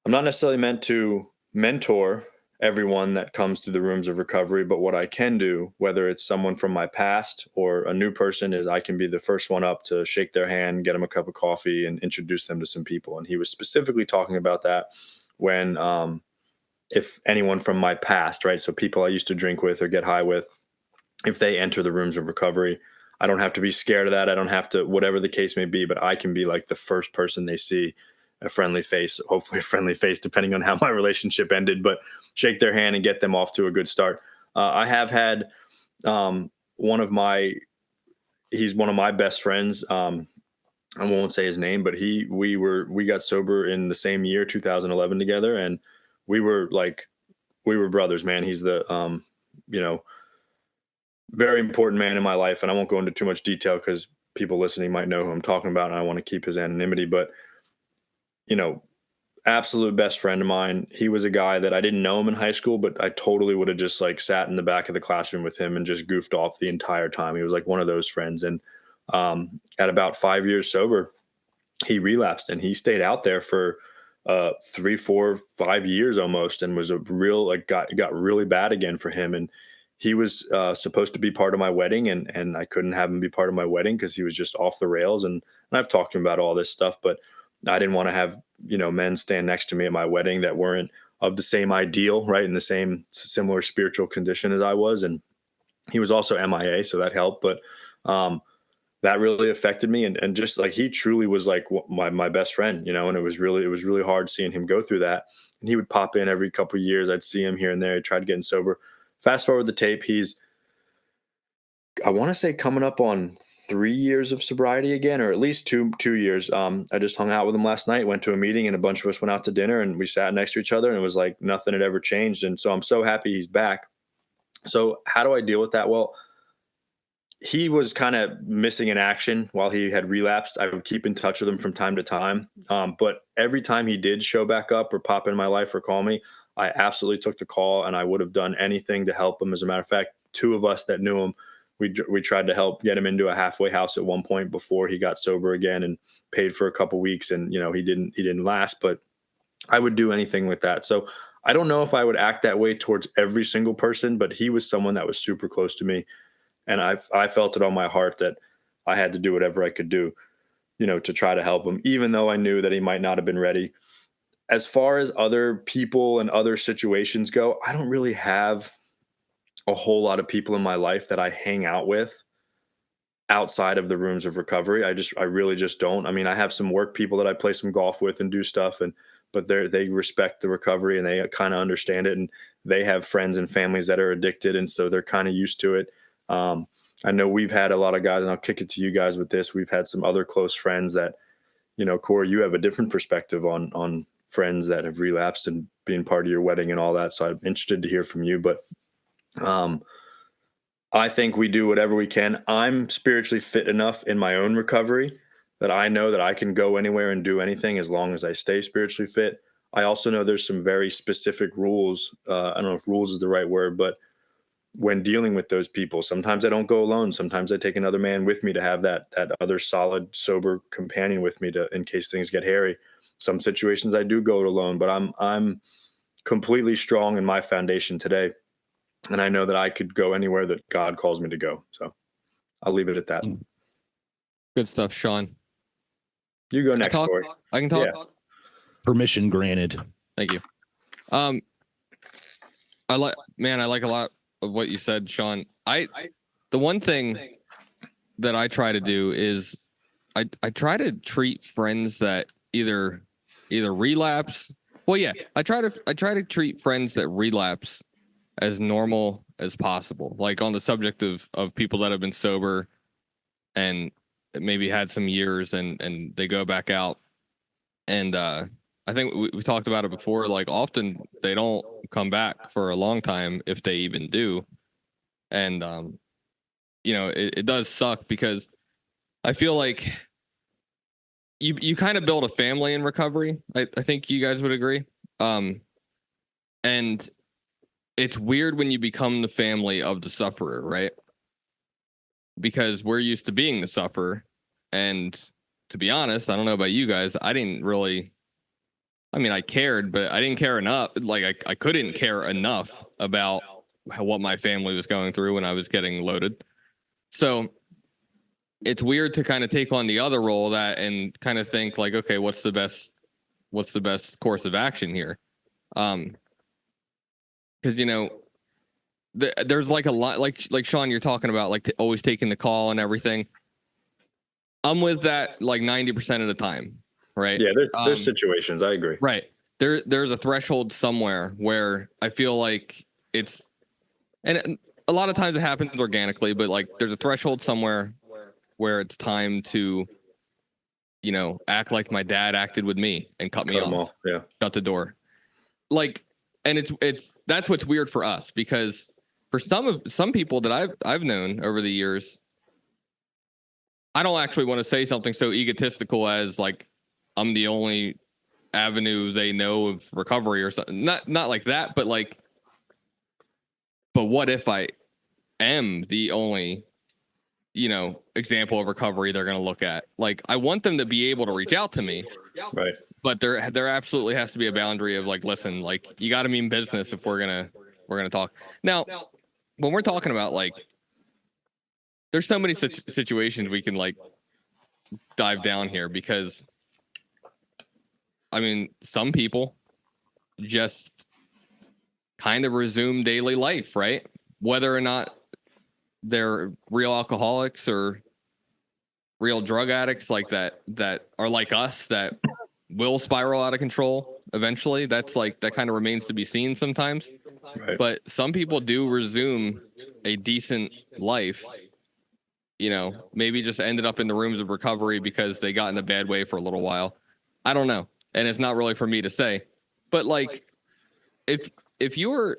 Speaker 1: I'm not necessarily meant to mentor everyone that comes through the rooms of recovery, but what I can do, whether it's someone from my past or a new person, is I can be the first one up to shake their hand, get them a cup of coffee, and introduce them to some people. And he was specifically talking about that when if anyone from my past, right, so people I used to drink with or get high with, if they enter the rooms of recovery, I don't have to be scared of that. I don't have to, whatever the case may be, but I can be like the first person they see, a friendly face, hopefully a friendly face, depending on how my relationship ended, but shake their hand and get them off to a good start. I have had he's one of my best friends. I won't say his name, but we got sober in the same year, 2011 together. And we were brothers, man. He's the, very important man in my life. And I won't go into too much detail because people listening might know who I'm talking about. And I want to keep his anonymity, but absolute best friend of mine. He was a guy that I didn't know him in high school, but I totally would have just like sat in the back of the classroom with him and just goofed off the entire time. He was like one of those friends. And at about 5 years sober, he relapsed and he stayed out there for 3, 4, 5 years almost, and was a real, got really bad again for him. And he was supposed to be part of my wedding, and I couldn't have him be part of my wedding because he was just off the rails. And I've talked to him about all this stuff, but I didn't want to have, men stand next to me at my wedding that weren't of the same ideal, right, in the same similar spiritual condition as I was. And he was also MIA, so that helped. But that really affected me. And just like, he truly was like my best friend, and it was really hard seeing him go through that. And he would pop in every couple of years. I'd see him here and there. He tried getting sober. Fast forward the tape, he's, I want to say, coming up on 3 years of sobriety again, or at least two years. I just hung out with him last night, went to a meeting, and a bunch of us went out to dinner, and we sat next to each other, and it was like nothing had ever changed. And so I'm so happy he's back. So how do I deal with that? Well, he was kind of missing in action while he had relapsed. I would keep in touch with him from time to time. But every time he did show back up or pop in my life or call me, I absolutely took the call, and I would have done anything to help him. As a matter of fact, two of us that knew him, we tried to help get him into a halfway house at one point before he got sober again, and paid for a couple weeks. And, he didn't last, but I would do anything with that. So I don't know if I would act that way towards every single person, but he was someone that was super close to me. And I felt it on my heart that I had to do whatever I could do, to try to help him, even though I knew that he might not have been ready. As far as other people and other situations go, I don't really have a whole lot of people in my life that I hang out with outside of the rooms of recovery. I really just don't. I mean, I have some work people that I play some golf with and do stuff, but they respect the recovery and they kind of understand it, and they have friends and families that are addicted, and so they're kind of used to it. I know we've had a lot of guys, and I'll kick it to you guys with this. We've had some other close friends that, Corey, you have a different perspective on friends that have relapsed and being part of your wedding and all that. So I'm interested to hear from you, but I think we do whatever we can. I'm spiritually fit enough in my own recovery that I know that I can go anywhere and do anything as long as I stay spiritually fit. I also know there's some very specific rules. I don't know if rules is the right word, but when dealing with those people, sometimes I don't go alone. Sometimes I take another man with me to have that other solid, sober companion with me in case things get hairy. Some situations I do go it alone, but I'm completely strong in my foundation today. And I know that I could go anywhere that God calls me to go. So I'll leave it at that.
Speaker 3: Good stuff, Sean.
Speaker 1: You go next, Corey.
Speaker 3: I can talk.
Speaker 1: Yeah.
Speaker 2: Permission granted.
Speaker 3: Thank you. I like a lot of what you said, Sean. The one thing that I try to do is I try to treat friends that either relapse. Well, yeah, I try to treat friends that relapse as normal as possible. Like on the subject of people that have been sober and maybe had some years and they go back out. And I think we talked about it before. Like often they don't come back for a long time if they even do. And it does suck because I feel like you kind of build a family in recovery. I think you guys would agree. And it's weird when you become the family of the sufferer, right? Because we're used to being the sufferer. And to be honest, I don't know about you guys. I cared, but I didn't care enough. Like I couldn't care enough about what my family was going through when I was getting loaded. So it's weird to kind of take on the other role and kind of think like, okay, what's the best course of action here? Because there's like a lot, like Sean, you're talking about, like always taking the call and everything. I'm with that like 90% of the time, right?
Speaker 1: Yeah, there's situations. I agree.
Speaker 3: Right. There's a threshold somewhere where I feel like it's, and a lot of times it happens organically, but like there's a threshold somewhere where it's time to, act like my dad acted with me and cut me off.
Speaker 1: Yeah.
Speaker 3: Shut the door. Like, and it's that's what's weird for us, because for some people that I've known over the years, I don't actually want to say something so egotistical as like I'm the only avenue they know of recovery or something. Not like that, but like, but what if I am the only, example of recovery they're going to look at? Like, I want them to be able to reach out to me.
Speaker 1: Right.
Speaker 3: But there absolutely has to be a boundary of like, listen, like you got to mean business if we're going to talk. Now, when we're talking about like, there's so many situations we can like dive down here, because I mean, some people just kind of resume daily life, right? Whether or not they're real alcoholics or real drug addicts like that are like us, that will spiral out of control eventually. That's like, that kind of remains to be seen sometimes.
Speaker 1: Right.
Speaker 3: But some people do resume a decent life, maybe just ended up in the rooms of recovery because they got in a bad way for a little while. I don't know. And it's not really for me to say, but like, if you're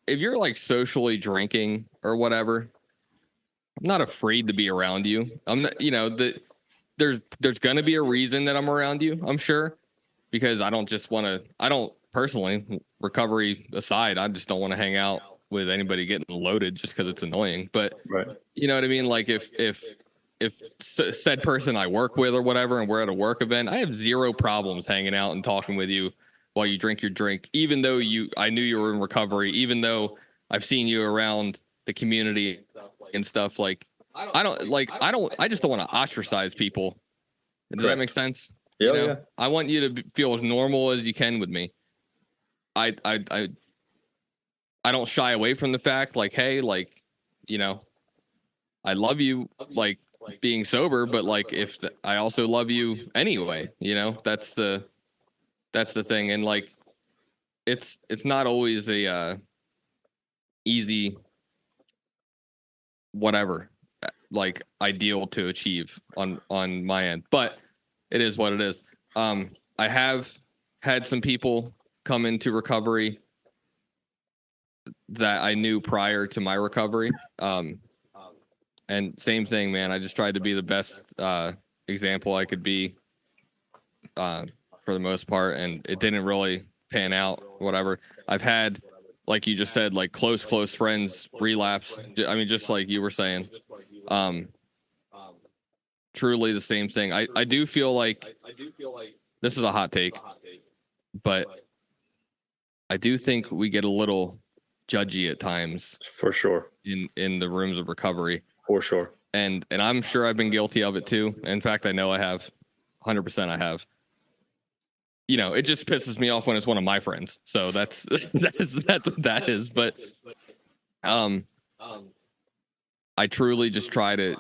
Speaker 3: like socially drinking or whatever, I'm not afraid to be around you. I'm not, there's going to be a reason that I'm around you, I'm sure, because I don't personally, recovery aside, I just don't want to hang out with anybody getting loaded just because it's annoying. But
Speaker 1: right.
Speaker 3: You know what I mean? Like if said person I work with or whatever, and we're at a work event, I have zero problems hanging out and talking with you while you drink your drink, even though I knew you were in recovery, even though I've seen you around the community and stuff. Like, I just don't want to ostracize people. Does that make sense?
Speaker 1: Yeah,
Speaker 3: I want you to feel as normal as you can with me. I don't shy away from the fact, like, hey, like, I love you, like, being sober, but like, I also love you anyway, that's the thing. And like, it's not always a easy, whatever, like ideal to achieve on my end, but it is what it is. I have had some people come into recovery that I knew prior to my recovery. And same thing, man. I just tried to be the best example I could be for the most part, and it didn't really pan out, whatever. I've had, like you just said, like close friends relapse. I mean, just like you were saying, truly the same thing. I do feel like this is a hot take, but I do think we get a little judgy at times,
Speaker 1: for sure,
Speaker 3: in the rooms of recovery.
Speaker 1: For sure.
Speaker 3: And I'm sure I've been guilty of it too. In fact, I know I have 100% I have. You know, it just pisses me off when it's one of my friends. So that's what that is. But I truly just try to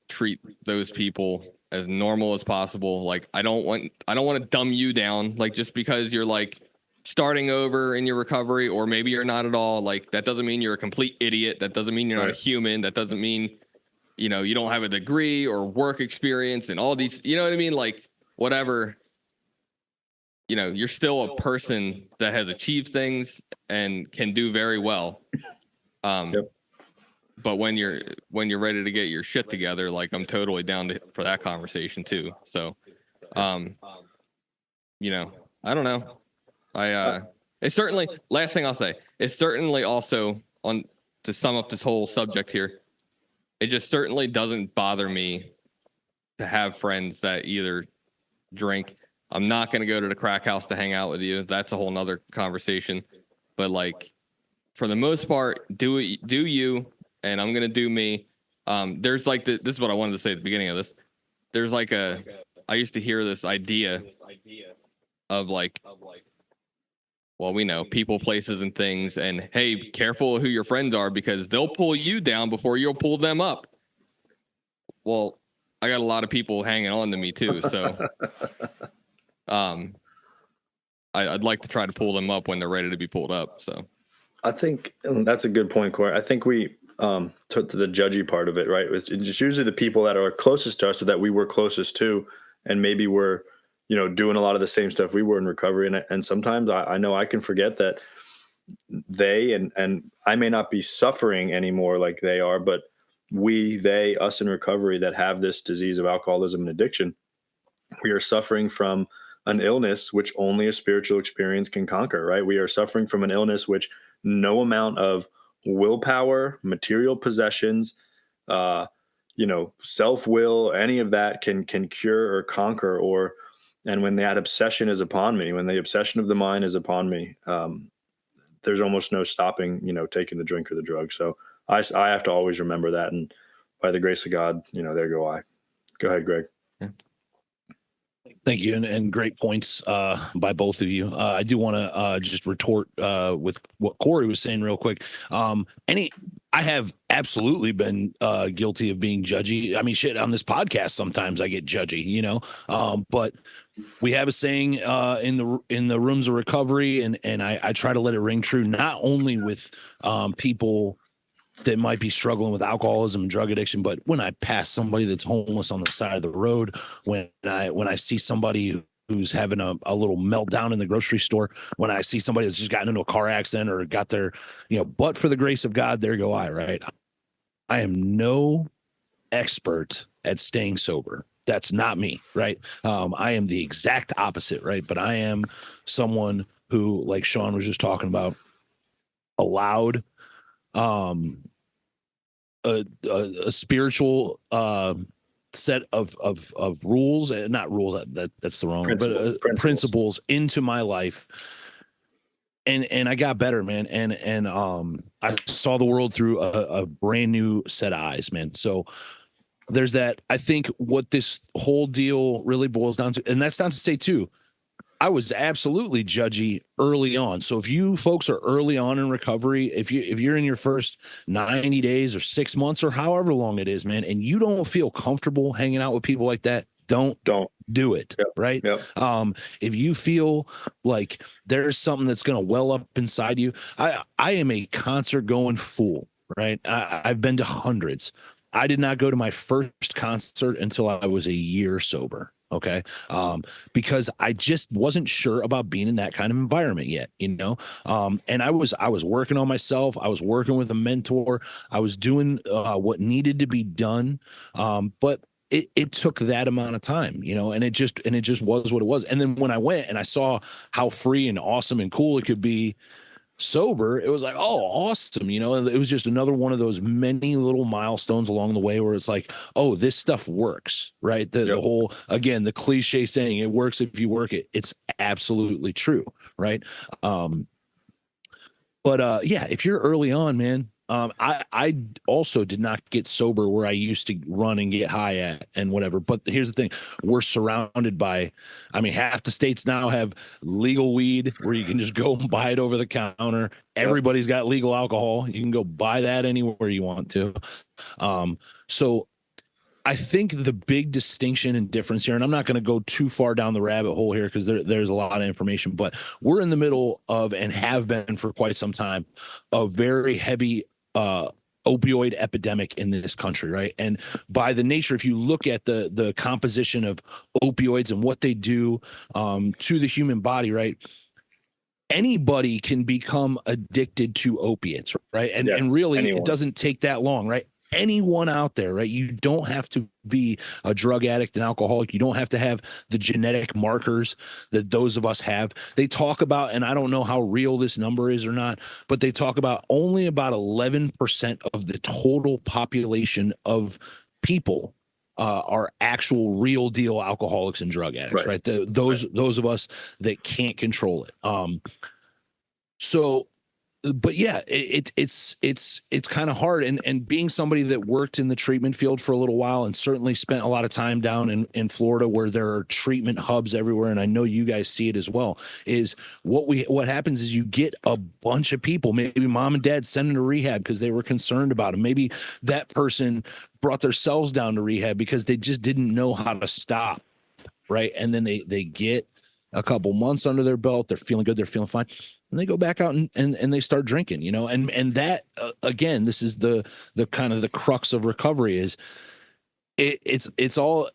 Speaker 3: treat those people as normal as possible. Like I don't want to dumb you down. Like just because you're like starting over in your recovery, or maybe you're not at all. Like that doesn't mean you're a complete idiot. That doesn't mean you're not a human. That doesn't mean, you know, you don't have a degree or work experience and all these, you know what I mean? Like whatever, you know, you're still a person that has achieved things and can do very well. But when you're ready to get your shit together, like I'm totally down for that conversation too. So, you know, I don't know. It's certainly, last thing I'll say, it's certainly also to sum up this whole subject here. It just certainly doesn't bother me to have friends that either drink. I'm not going to go to the crack house to hang out with you. That's a whole nother conversation. But like, for the most part, do you, and I'm going to do me. There's like, this is what I wanted to say at the beginning of this. There's like I used to hear this idea of like, well, we know people, places, and things. And hey, be careful who your friends are because they'll pull you down before you'll pull them up. Well, I got a lot of people hanging on to me too. So I'd like to try to pull them up when they're ready to be pulled up. So
Speaker 1: I think that's a good point, Corey. I think we took to the judgy part of it, right? It's usually the people that are closest to us or that we were closest to, and maybe we're, you know, doing a lot of the same stuff we were in recovery. And sometimes I know I can forget that they, and I may not be suffering anymore like they are, but us in recovery that have this disease of alcoholism and addiction, we are suffering from an illness which only a spiritual experience can conquer, right? We are suffering from an illness which no amount of willpower, material possessions, you know, self-will, any of that can cure or conquer. And when that obsession is upon me, when the obsession of the mind is upon me, there's almost no stopping, you know, taking the drink or the drug. So I have to always remember that. And by the grace of God, you know, there go I. Go ahead, Greg.
Speaker 3: Yeah.
Speaker 2: Thank you. And great points by both of you. I do want to just retort with what Corey was saying real quick. I have absolutely been guilty of being judgy. I mean, shit, on this podcast, sometimes I get judgy, you know, but we have a saying in the rooms of recovery, and I try to let it ring true, not only with people that might be struggling with alcoholism and drug addiction, but when I pass somebody that's homeless on the side of the road, when I see somebody who's having a little meltdown in the grocery store, when I see somebody that's just gotten into a car accident or got their, you know, but for the grace of God, there go I, right? I am no expert at staying sober. That's not me, right? I am the exact opposite, right? But I am someone who, like Sean was just talking about, allowed a spiritual set of rules, and not rules, that's the wrong word, but principles into my life, and I got better, man, and I saw the world through a brand new set of eyes, man. So there's that. I think what this whole deal really boils down to, and that's not to say too, I was absolutely judgy early on. So if you folks are early on in recovery, if you're in your first 90 days or 6 months or however long it is, man, and you don't feel comfortable hanging out with people like that, don't do it. Yep. Right. Yep. If you feel like there's something that's going to well up inside you, I am a concert going fool, right? I've been to hundreds. I did not go to my first concert until I was a year sober. Okay. Because I just wasn't sure about being in that kind of environment yet, you know? And I was working on myself. I was working with a mentor. I was doing what needed to be done. But it took that amount of time, you know, and it just was what it was. And then when I went and I saw how free and awesome and cool it could be sober, it was like, oh, awesome, you know. It was just another one of those many little milestones along the way where it's like, oh, this stuff works, right? The whole, again, the cliche saying, it works if you work it. It's absolutely true, right? But yeah, if you're early on, man, I also did not get sober where I used to run and get high at and whatever. But here's the thing: we're surrounded by, I mean, half the states now have legal weed where you can just go and buy it over the counter. Everybody's got legal alcohol. You can go buy that anywhere you want to. So I think the big distinction and difference here, and I'm not going to go too far down the rabbit hole here because there's a lot of information, but we're in the middle of, and have been for quite some time, a very heavy opioid epidemic in this country, right? And by the nature, if you look at the composition of opioids and what they do to the human body, right? Anybody can become addicted to opiates, right? And really, anyone. It doesn't take that long, right? Anyone out there, right? You don't have to be a drug addict and alcoholic. You don't have to have the genetic markers that those of us have. They talk about, and I don't know how real this number is or not, but they talk about only about 11% of the total population of people are actual real deal alcoholics and drug addicts, right? Those of us that can't control it. But yeah, it's kind of hard. And being somebody that worked in the treatment field for a little while and certainly spent a lot of time down in Florida where there are treatment hubs everywhere, and I know you guys see it as well, is what happens is you get a bunch of people, maybe mom and dad send them to rehab because they were concerned about them. Maybe that person brought themselves down to rehab because they just didn't know how to stop, right? And then they get a couple months under their belt, they're feeling good, they're feeling fine. And they go back out and they start drinking, you know, and that again, this is the kind of the crux of recovery is it's all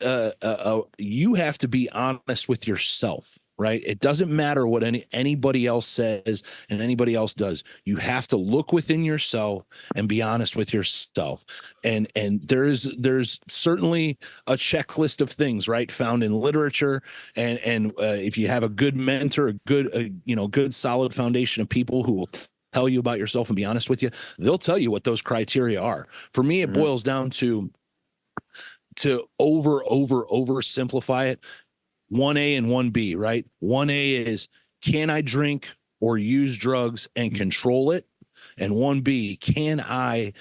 Speaker 2: you have to be honest with yourself, right? It doesn't matter what anybody else says and anybody else does. You have to look within yourself and be honest with yourself. And there's certainly a checklist of things, right, found in literature. And if you have a good mentor, a good solid foundation of people who will tell you about yourself and be honest with you, they'll tell you what those criteria are. For me, it boils down to oversimplify it. 1A and 1B, right? 1A is, can I drink or use drugs and control it? And 1B, can I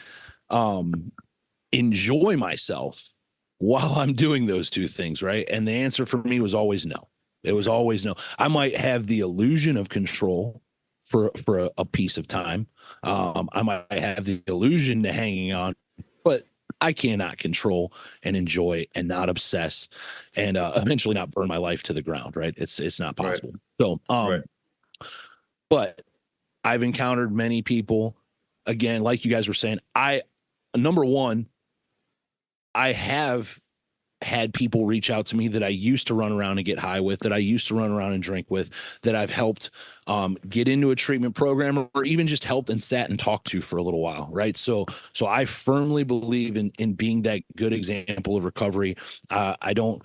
Speaker 2: enjoy myself while I'm doing those two things, right? And the answer for me was always no. It was always no. I might have the illusion of control for a piece of time. I might have the illusion to hanging on, but I cannot control and enjoy and not obsess and eventually not burn my life to the ground, right? It's not possible. Right. So, but I've encountered many people, again, like you guys were saying, number one, I have had people reach out to me that I used to run around and get high with, that I used to run around and drink with, that I've helped get into a treatment program or even just helped and sat and talked to for a little while, right? So I firmly believe in being that good example of recovery. I don't,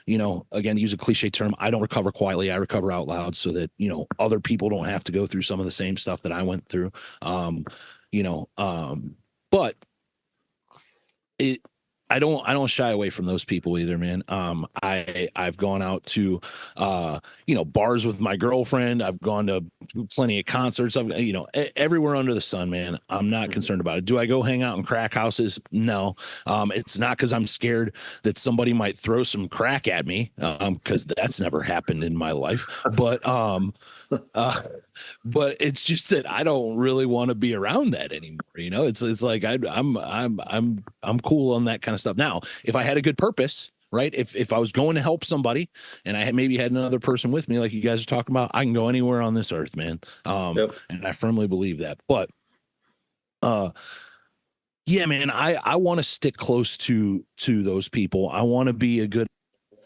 Speaker 2: again, to use a cliche term, I don't recover quietly. I recover out loud so that, other people don't have to go through some of the same stuff that I went through. But I don't shy away from those people either, man. I've gone out to, bars with my girlfriend. I've gone to plenty of concerts. I've, everywhere under the sun, man. I'm not concerned about it. Do I go hang out in crack houses? No. It's not because I'm scared that somebody might throw some crack at me, because that's never happened in my life. But it's just that I don't really want to be around that anymore. It's like I'm cool on that kind of stuff. Now, if I had a good purpose, right? If I was going to help somebody and I maybe had another person with me, like you guys are talking about, I can go anywhere on this earth, man. And I firmly believe that. But yeah, man, I want to stick close to those people. I want to be a good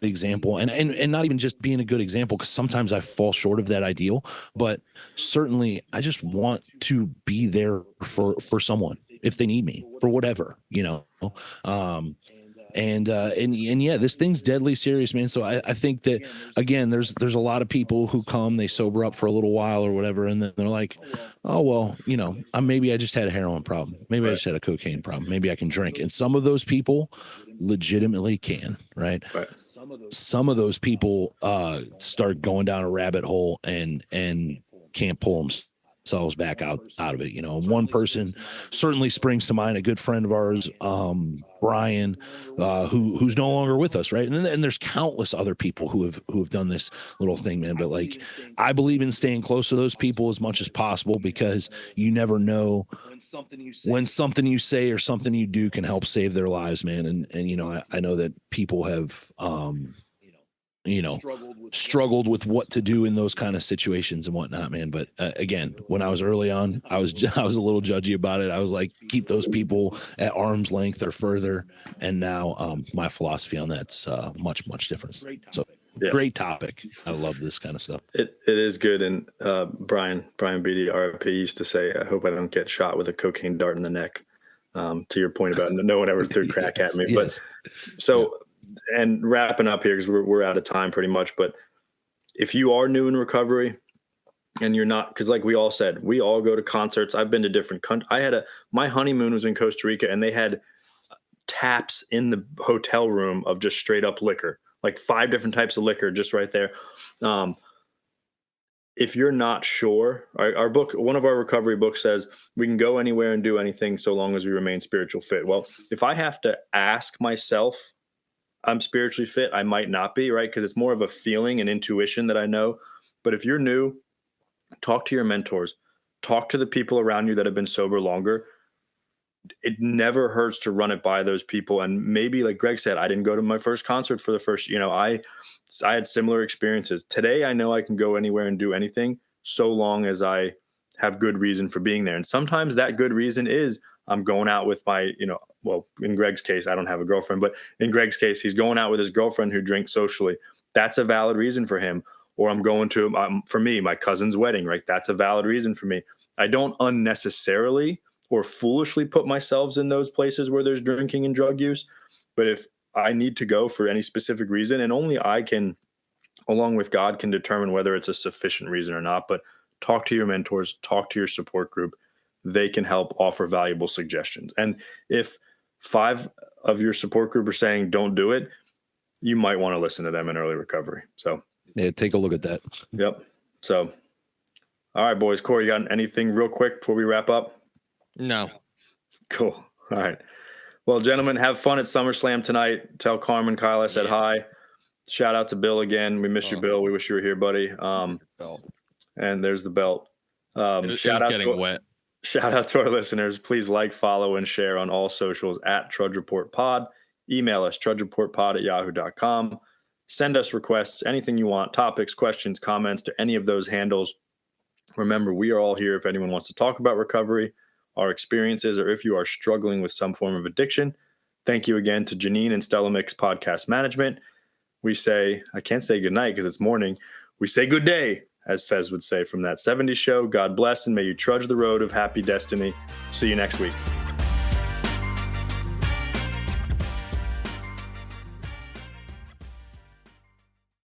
Speaker 2: example and not even just being a good example, because sometimes I fall short of that ideal, but certainly I just want to be there for someone if they need me for whatever, and yeah, this thing's deadly serious, man. So I think that, again, there's a lot of people who come, they sober up for a little while or whatever, and then they're like, oh, well, maybe I just had a heroin problem. Maybe I just had a cocaine problem. Maybe I can drink. And some of those people legitimately can, right? Some of those people start going down a rabbit hole and can't pull themselves back out of it. One person certainly springs to mind, a good friend of ours, Brian, who's no longer with us, right? And there's countless other people who have done this little thing, man. But like, I believe in staying close to those people as much as possible, because you never know when something you say or something you do can help save their lives, man. And I know that people have struggled with what to do in those kind of situations and whatnot, man. But again, when I was early on, I was a little judgy about it. I was like, keep those people at arm's length or further. And now my philosophy on that's much different. So great topic. I love this kind of stuff.
Speaker 1: It is good. And Brian Beatty, RIP, used to say, I hope I don't get shot with a cocaine dart in the neck. To your point about no one ever threw crack at me. Yes. But so, and wrapping up here, because we're out of time pretty much. But if you are new in recovery and you're not, because like we all said, we all go to concerts. I've been to different countries. My honeymoon was in Costa Rica, and they had taps in the hotel room of just straight up liquor, like 5 different types of liquor just right there. If you're not sure, our book, one of our recovery books says we can go anywhere and do anything so long as we remain spiritual fit. Well, if I have to ask myself, I'm spiritually fit, I might not be, right? Because it's more of a feeling and intuition that I know. But if you're new, talk to your mentors, talk to the people around you that have been sober longer. It never hurts to run it by those people. And maybe, like Greg said, I didn't go to my first concert for the first, I had similar experiences. Today, I know I can go anywhere and do anything so long as I have good reason for being there. And sometimes that good reason is I'm going out with my, well, in Greg's case, I don't have a girlfriend, but in Greg's case, he's going out with his girlfriend who drinks socially. That's a valid reason for him. Or I'm going to, for me, my cousin's wedding, right? That's a valid reason for me. I don't unnecessarily or foolishly put myself in those places where there's drinking and drug use. But if I need to go for any specific reason, and only I can, along with God, can determine whether it's a sufficient reason or not, but talk to your mentors, talk to your support group. They can help offer valuable suggestions. And if 5 of your support group are saying don't do it, you might want to listen to them in early recovery. So
Speaker 2: yeah, take a look at that.
Speaker 1: Yep. So, all right, boys. Corey, you got anything real quick before we wrap up?
Speaker 3: No.
Speaker 1: Cool. All right. Well, gentlemen, have fun at SummerSlam tonight. Tell Carmen, Kyle I said hi. Shout out to Bill again. We miss you, Bill. We wish you were here, buddy. And there's the belt. Shout out to our listeners. Please like, follow, and share on all socials at Trudge Report Pod. Email us, trudgereportpod@yahoo.com. Send us requests, anything you want, topics, questions, comments to any of those handles. Remember, we are all here if anyone wants to talk about recovery, our experiences, or if you are struggling with some form of addiction. Thank you again to Janine and Stella Mix Podcast Management. We say, I can't say goodnight because it's morning. We say good day, as Fez would say from that 70s show. God bless, and may you trudge the road of happy destiny. See you next week.